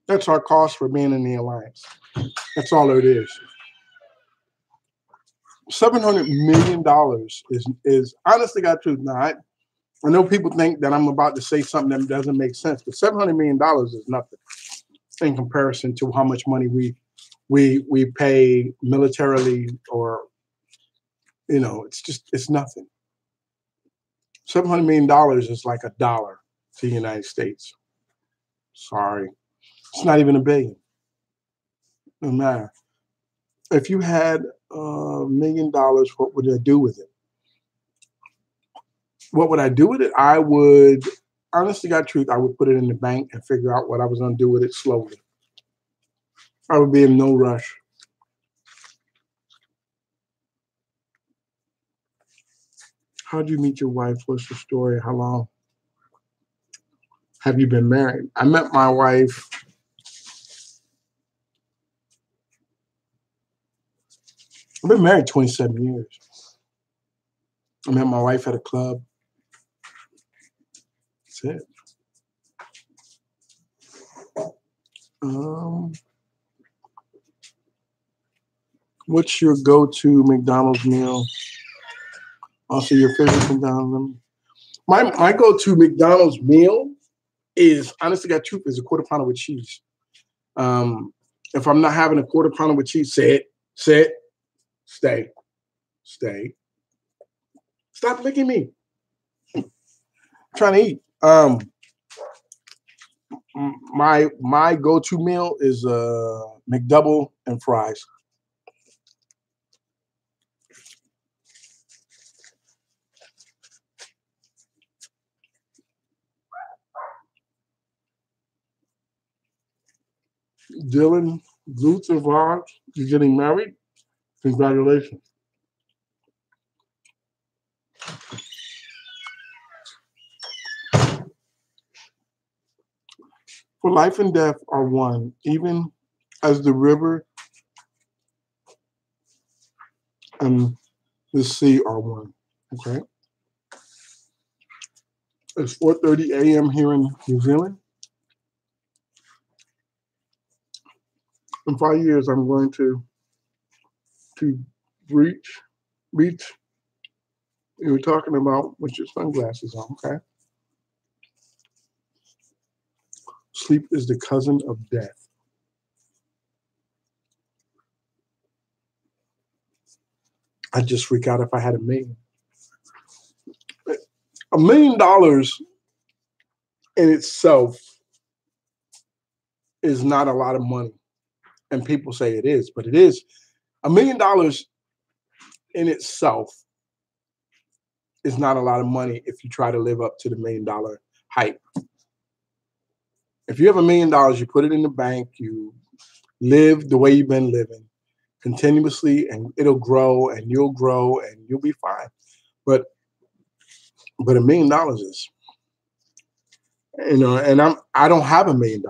That's our cost for being in the alliance. That's all it is. $700 million is honestly got truth. Now, I know people think that I'm about to say something that doesn't make sense, but $700 million is nothing in comparison to how much money we pay militarily, or it's nothing. $700 million is like $1 to the United States. Sorry, it's not even $1 billion. No matter. If you had $1 million, what would I do with it? What would I do with it? I would, honestly, got truth, I would put it in the bank and figure out what I was going to do with it slowly. I would be in no rush. How'd you meet your wife? What's the story? How long have you been married? I met my wife. I've been married 27 years. I met my wife at a club. That's it. What's your go-to McDonald's meal? Also, your favorite McDonald's meal? My go-to McDonald's meal is, honestly, got truth, is a quarter pounder with cheese. If I'm not having a quarter pounder with cheese, sit, stay. Stop licking me. I'm trying to eat. My go-to meal is McDouble and fries. Dylan, Luther Vaughn, you're getting married? Congratulations. For life and death are one, even as the river and the sea are one. Okay. It's 4:30 a.m. here in New Zealand. In 5 years, I'm going to reach. You were talking about with your sunglasses on, okay? Sleep is the cousin of death. I'd just freak out if I had $1 million. $1 million in itself is not a lot of money. And people say it is, but it is. $1 million in itself is not a lot of money if you try to live up to the $1 million hype. If you have $1 million, you put it in the bank, you live the way you've been living continuously, and it'll grow and you'll be fine. But $1 million is, and I don't have $1 million,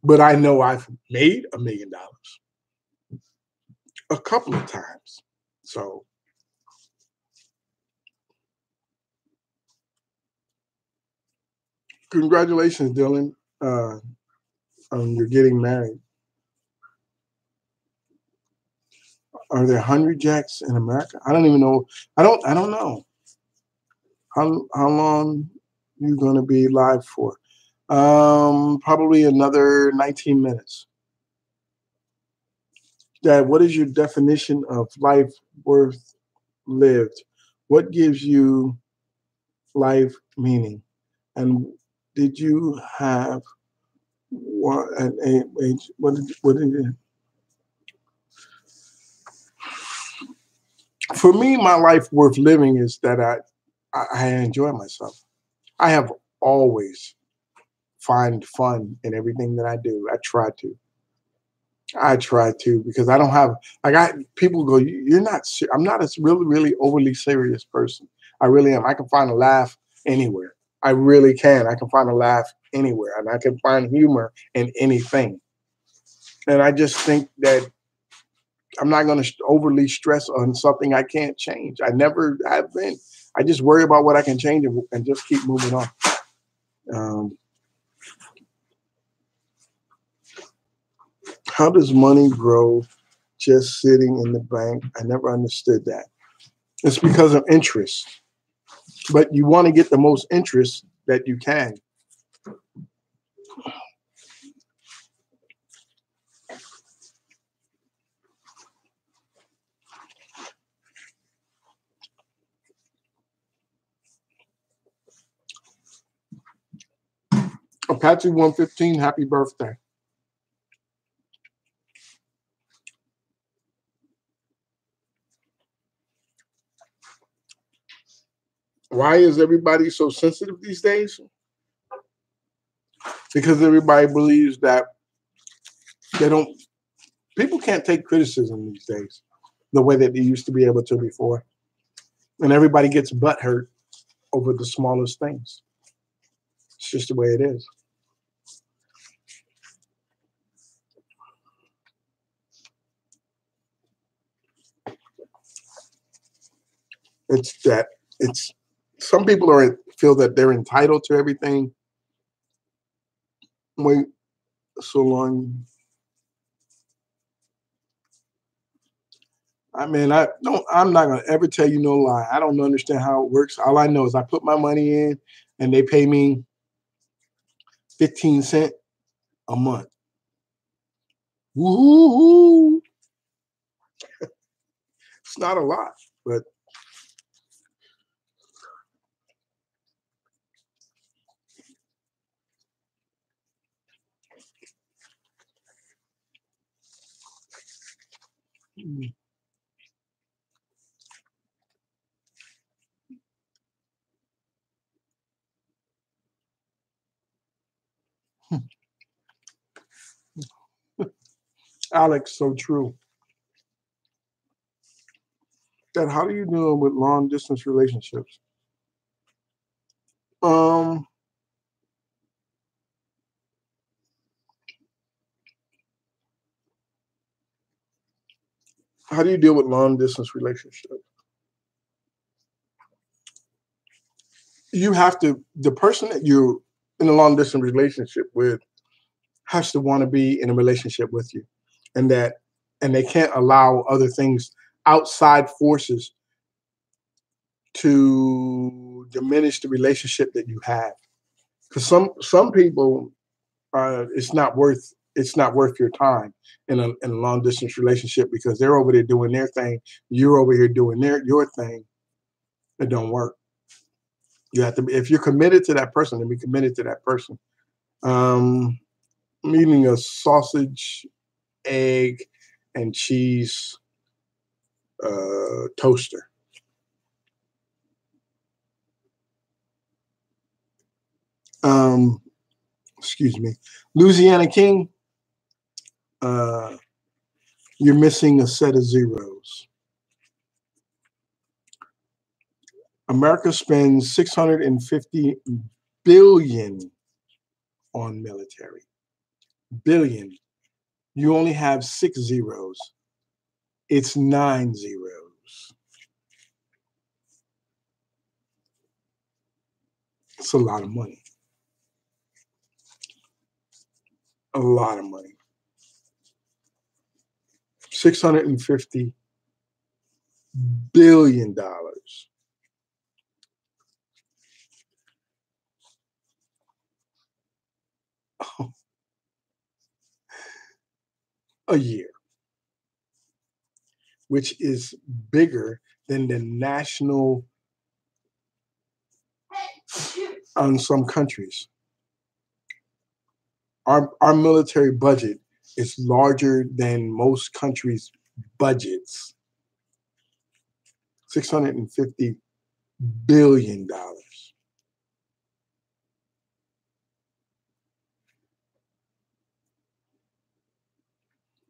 but I know I've made $1 million a couple of times. So Congratulations, Dylan. On you're getting married. Are there 100 jacks in America? I don't even know. I don't know how long you're gonna be live for. Probably another 19 minutes. Dad, what is your definition of life worth lived? What gives you life meaning? And did you have what at age? What did you? For me, my life worth living is that I enjoy myself. I have always find fun in everything that I do. I try to. I try to because I don't have like I people go, you're not I'm not a really overly serious person. I really am. I can find a laugh anywhere. I really can. I can find a laugh anywhere and I can find humor in anything. And I just think that I'm not going to overly stress on something I can't change. I never have been. I just worry about what I can change and just keep moving on. Um, how does money grow just sitting in the bank? I never understood that. It's because of interest, but you want to get the most interest that you can. Apache 115, happy birthday. Why is everybody so sensitive these days? Because everybody believes that they don't, people can't take criticism these days the way that they used to be able to before. And everybody gets butthurt over the smallest things. It's just the way it is. It's that it's some people feel that they're entitled to everything. Wait so long. I mean, I'm not gonna ever tell you no lie. I don't understand how it works. All I know is I put my money in and they pay me 15 cents a month. Woo-hoo-hoo. It's not a lot, but Alex, so true. That how do you deal with long distance relationships? Um, how do you deal with long distance relationships? You have to, the person that you're in a long distance relationship with has to want to be in a relationship with you, and that, and they can't allow other things, outside forces, to diminish the relationship that you have. Because some people, it's not worth your time in a long distance relationship because they're over there doing their thing, you're over here doing your thing. It don't work. You have to be, if you're committed to that person, then be committed to that person. Um, I'm eating a sausage, egg, and cheese toaster. Um, excuse me, Louisiana King. Uh, you're missing a set of zeros. America spends 650 billion on military. Billion. You only have 6 zeros. It's 9 zeros. It's a lot of money. A lot of money. $650 billion. A year, which is bigger than the national on some countries. Our military budget is larger than most countries' budgets. $650 billion.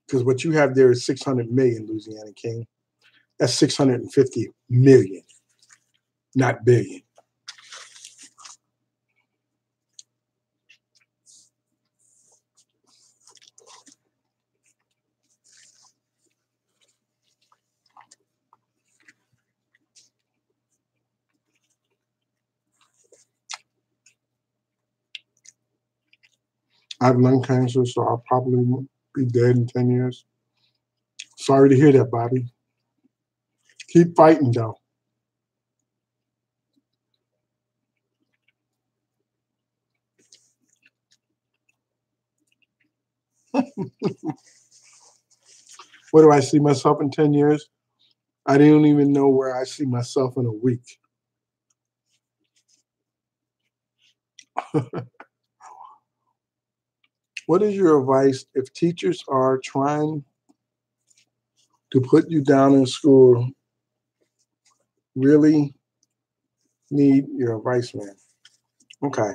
Because what you have there is 600 million, Louisiana King. That's 650 million, not billion. I have lung cancer, so I'll probably be dead in 10 years. Sorry to hear that, Bobby. Keep fighting, though. Where do I see myself in 10 years? I don't even know where I see myself in a week. What is your advice if teachers are trying to put you down in school? Really need your advice, man. Okay.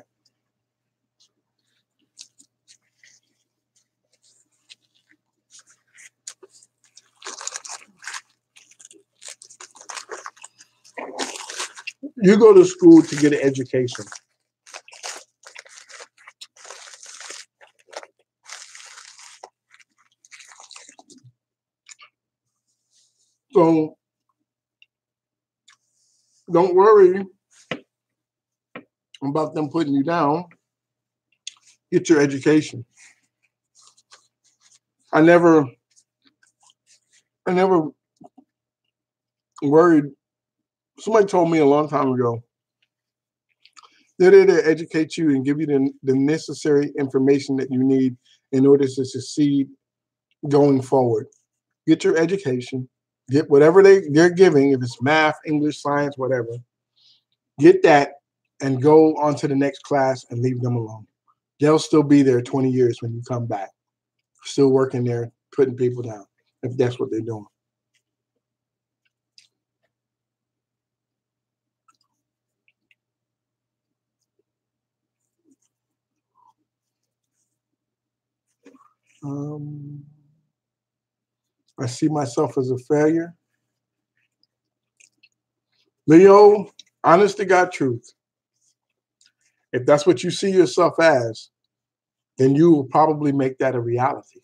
You go to school to get an education. So don't worry about them putting you down. Get your education. I never worried. Somebody told me a long time ago, they're there to educate you and give you the necessary information that you need in order to succeed going forward. Get your education. Get whatever they're giving, if it's math, English, science, whatever. Get that and go on to the next class and leave them alone. They'll still be there 20 years when you come back, still working there, putting people down, if that's what they're doing. I see myself as a failure. Leo, honest to God truth. If that's what you see yourself as, then you will probably make that a reality.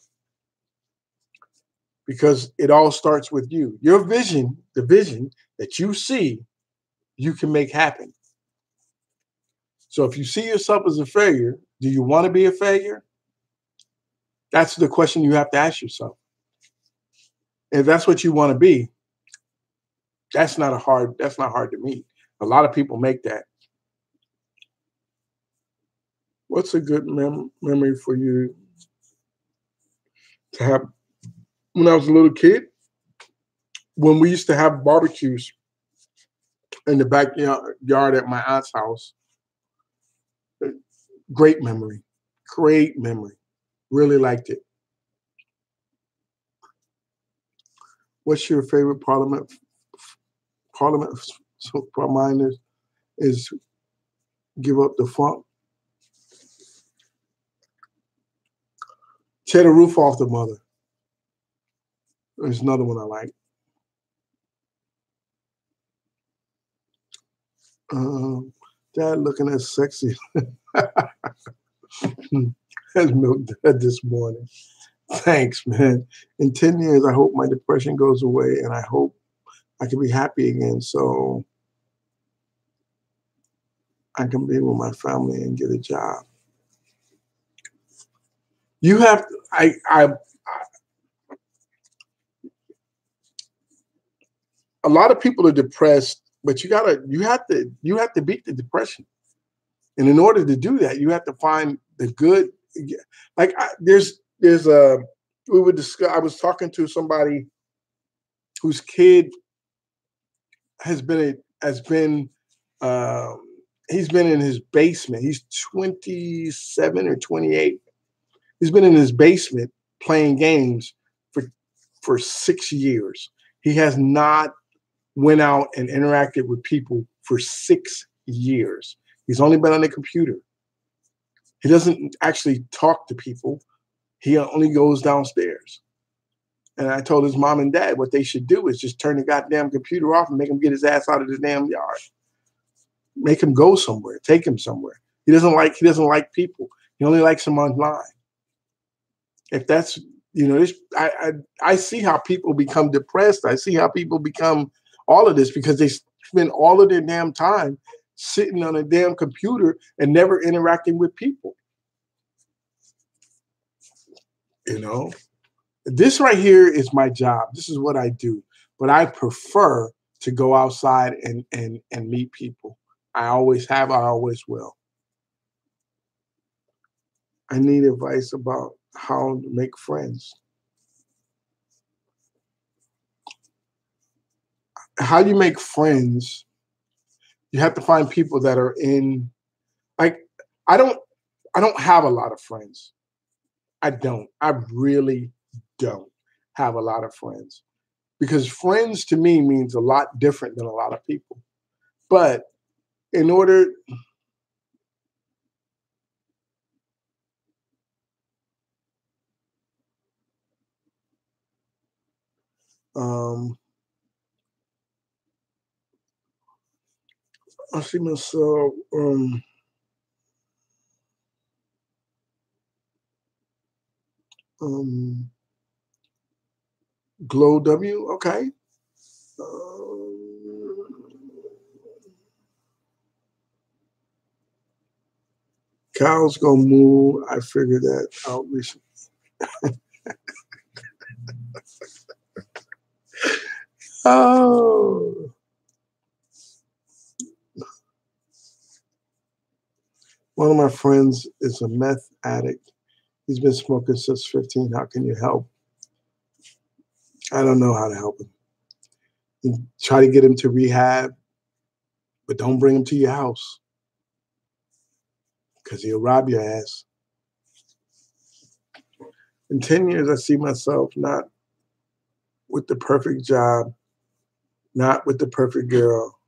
Because it all starts with you. Your vision, the vision that you see, you can make happen. So if you see yourself as a failure, do you want to be a failure? That's the question you have to ask yourself. If that's what you want to be, that's not hard to meet. A lot of people make that. What's a good memory for you to have? When I was a little kid, when we used to have barbecues in the backyard at my aunt's house, great memory. Great memory. Really liked it. What's your favorite parliament? So for mine is give up the funk. Tear the roof off the mother. There's another one I like. Dad looking as sexy as Milk Dad this morning. Thanks, man. In 10 years, I hope my depression goes away and I hope I can be happy again so I can be with my family and get a job. You have, a lot of people are depressed, but you have to beat the depression. And in order to do that, you have to find the good. Like I was talking to somebody whose kid has been he's been in his basement. He's 27 or 28. He's been in his basement playing games for 6 years. He has not went out and interacted with people for 6 years. He's only been on the computer. He doesn't actually talk to people. He only goes downstairs. And I told his mom and dad what they should do is just turn the goddamn computer off and make him get his ass out of the damn yard. Make him go somewhere. Take him somewhere. He doesn't like people. He only likes them online. If that's, I see how people become depressed. I see how people become all of this because they spend all of their damn time sitting on a damn computer and never interacting with people. This right here is my job. This is what I do. But I prefer to go outside and meet people. I always have, I always will. I need advice about how to make friends. How you make friends, you have to find people that are in, like, I don't have a lot of friends. I really don't have a lot of friends because friends to me means a lot different than a lot of people. But in order, I see myself, Glow W, okay. Cows go moo. I figured that out recently. Oh. One of my friends is a meth addict. He's been smoking since 15. How can you help? I don't know how to help him. You try to get him to rehab, but don't bring him to your house because he'll rob your ass. In 10 years, I see myself not with the perfect job, not with the perfect girl,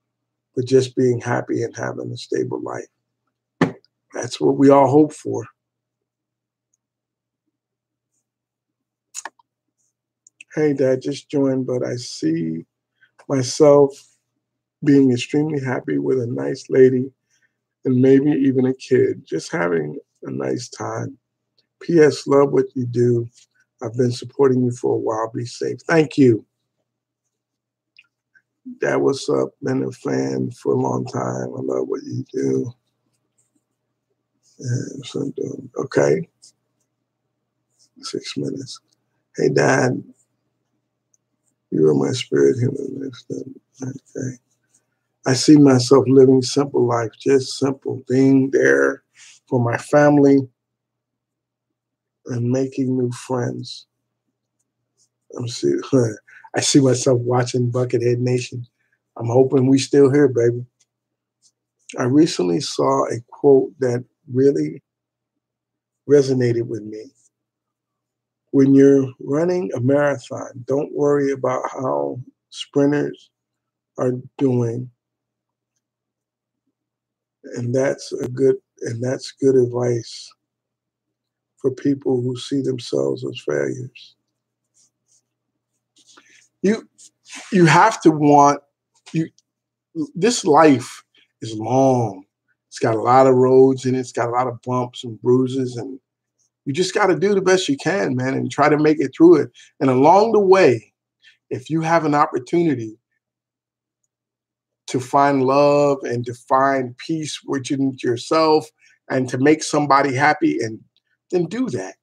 but just being happy and having a stable life. That's what we all hope for. Hey, Dad, just joined, but I see myself being extremely happy with a nice lady and maybe even a kid, just having a nice time. P.S. Love what you do. I've been supporting you for a while. Be safe. Thank you. Dad, what's up? Been a fan for a long time. I love what you do. And so I'm doing okay. 6 minutes. Hey, Dad, you are my spirit human. Okay. I see myself living simple life, just simple, being there for my family and making new friends. I see myself watching Buckethead Nation. I'm hoping we still here, baby. I recently saw a quote that really resonated with me. When you're running a marathon, don't worry about how sprinters are doing. And that's good advice for people who see themselves as failures. You have to want this life is long. It's got a lot of roads and it's got a lot of bumps and bruises, and you just got to do the best you can, man, and try to make it through it. And along the way, if you have an opportunity to find love and to find peace within yourself and to make somebody happy, and then do that.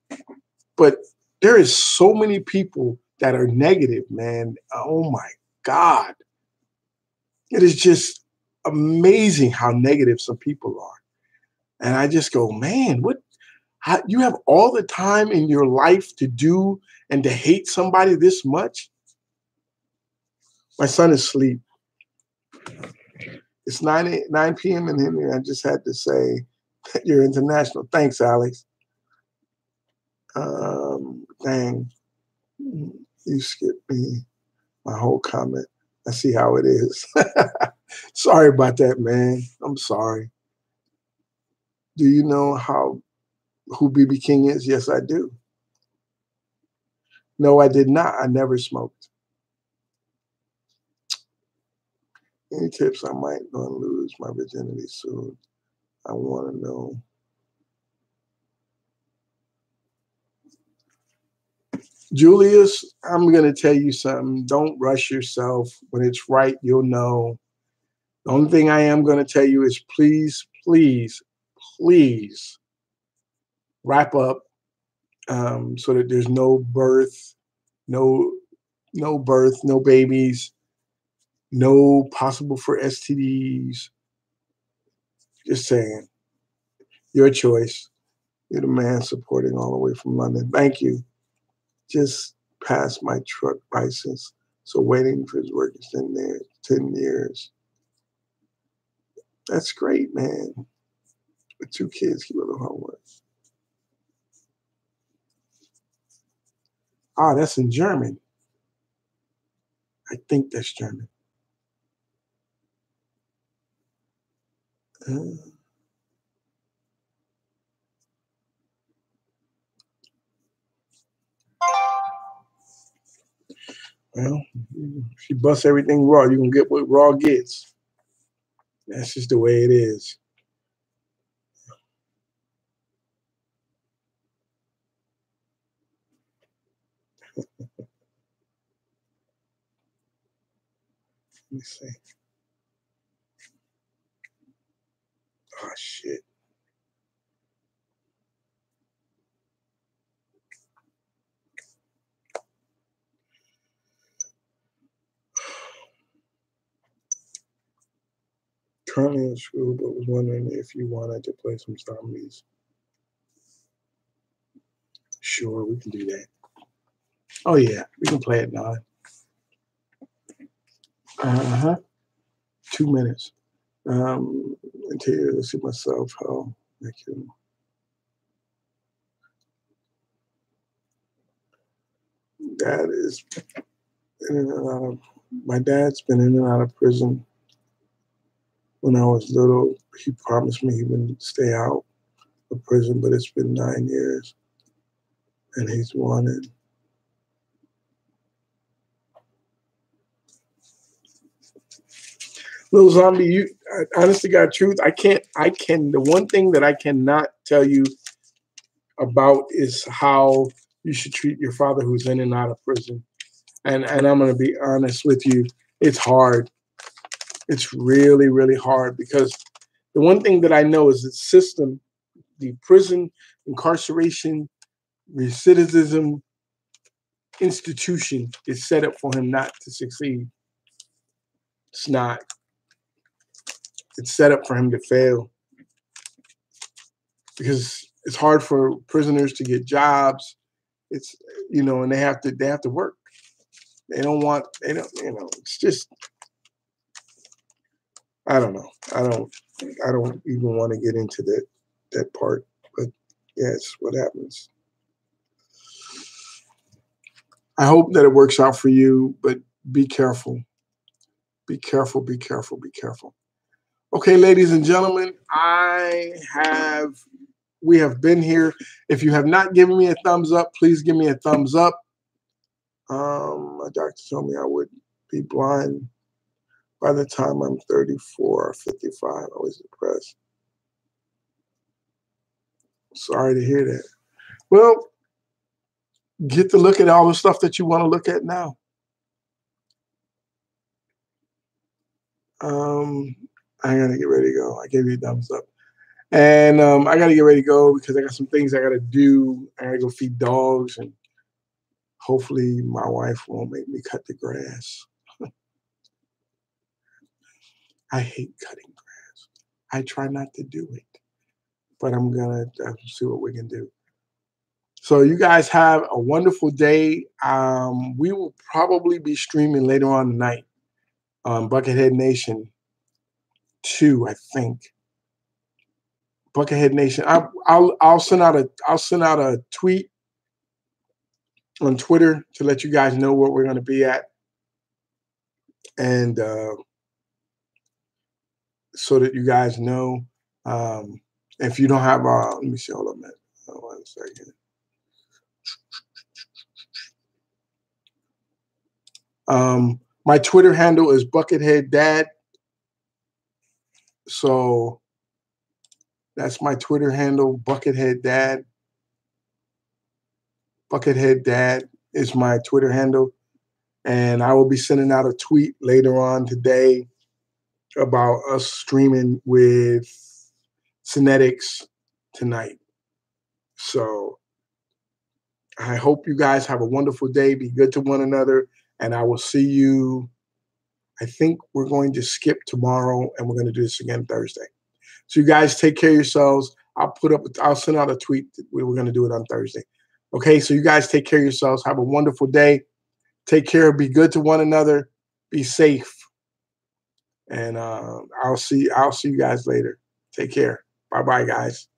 But there is so many people that are negative, man. Oh my God. It is just amazing how negative some people are. And I just go, man, you have all the time in your life to do and to hate somebody this much? My son is asleep. It's 9 p.m. in here. I just had to say that you're international. Thanks, Alex. Dang, you skipped me my whole comment. I see how it is. Sorry about that, man. I'm sorry. Do you know who BB King is? Yes, I do. No, I did not. I never smoked. Any tips? I might gonna lose my virginity soon. I want to know. Julius, I'm going to tell you something. Don't rush yourself. When it's right, you'll know. The only thing I am going to tell you is please, please, please wrap up so that there's no birth, no birth, no babies, no possible for STDs. Just saying. Your choice. You're the man supporting all the way from London. Thank you. Just passed my truck license. So waiting for his work is in there 10 years. That's great, man. With 2 kids, keep a little homework. Ah, that's in German. I think that's German. Well, if you bust everything raw, you're going to get what raw gets. That's just the way it is. Let me see. Oh, shit. Currently in school, but was wondering if you wanted to play some zombies. Sure, we can do that. Oh, yeah, we can play it now. 2 minutes. Until you see myself how I can. Dad is in and out of. My dad's been in and out of prison. When I was little, he promised me he wouldn't stay out of prison, but it's been 9 years, and he's wanted. Little zombie, honest to God, truth, the one thing that I cannot tell you about is how you should treat your father who's in and out of prison. And I'm going to be honest with you, it's hard. It's really, really hard because the one thing that I know is the system, the prison, incarceration, recidivism institution is set up for him not to succeed. It's not. It's set up for him to fail because it's hard for prisoners to get jobs. It's, and they have to work. It's just, I don't know. I don't even want to get into that part, but yeah, it's what happens. I hope that it works out for you, but be careful. Be careful, be careful, be careful. Okay, ladies and gentlemen, we have been here. If you have not given me a thumbs up, please give me a thumbs up. My doctor told me I would be blind by the time I'm 34 or 55. I was depressed. Sorry to hear that. Well, get to look at all the stuff that you want to look at now. I gotta get ready to go. I gave you a thumbs up. And I got to get ready to go because I got some things I got to do. I got to go feed dogs, and hopefully my wife won't make me cut the grass. I hate cutting grass. I try not to do it, but I'm going to see what we can do. So you guys have a wonderful day. We will probably be streaming later on tonight on Buckethead Nation 2, I think. Buckethead Nation. I'll send out a tweet on Twitter to let you guys know where we're going to be at, and so that you guys know. If you don't have, let me see. Hold on a minute. 1 second. My Twitter handle is Buckethead Dad. So that's my Twitter handle, Buckethead Dad. Buckethead Dad is my Twitter handle. And I will be sending out a tweet later on today about us streaming with Cinetics tonight. So I hope you guys have a wonderful day. Be good to one another. And I will see you. I think we're going to skip tomorrow and we're going to do this again Thursday. So you guys take care of yourselves. I'll send out a tweet that we were going to do it on Thursday. Okay, so you guys take care of yourselves. Have a wonderful day. Take care. Be good to one another. Be safe. And I'll see you guys later. Take care. Bye-bye, guys.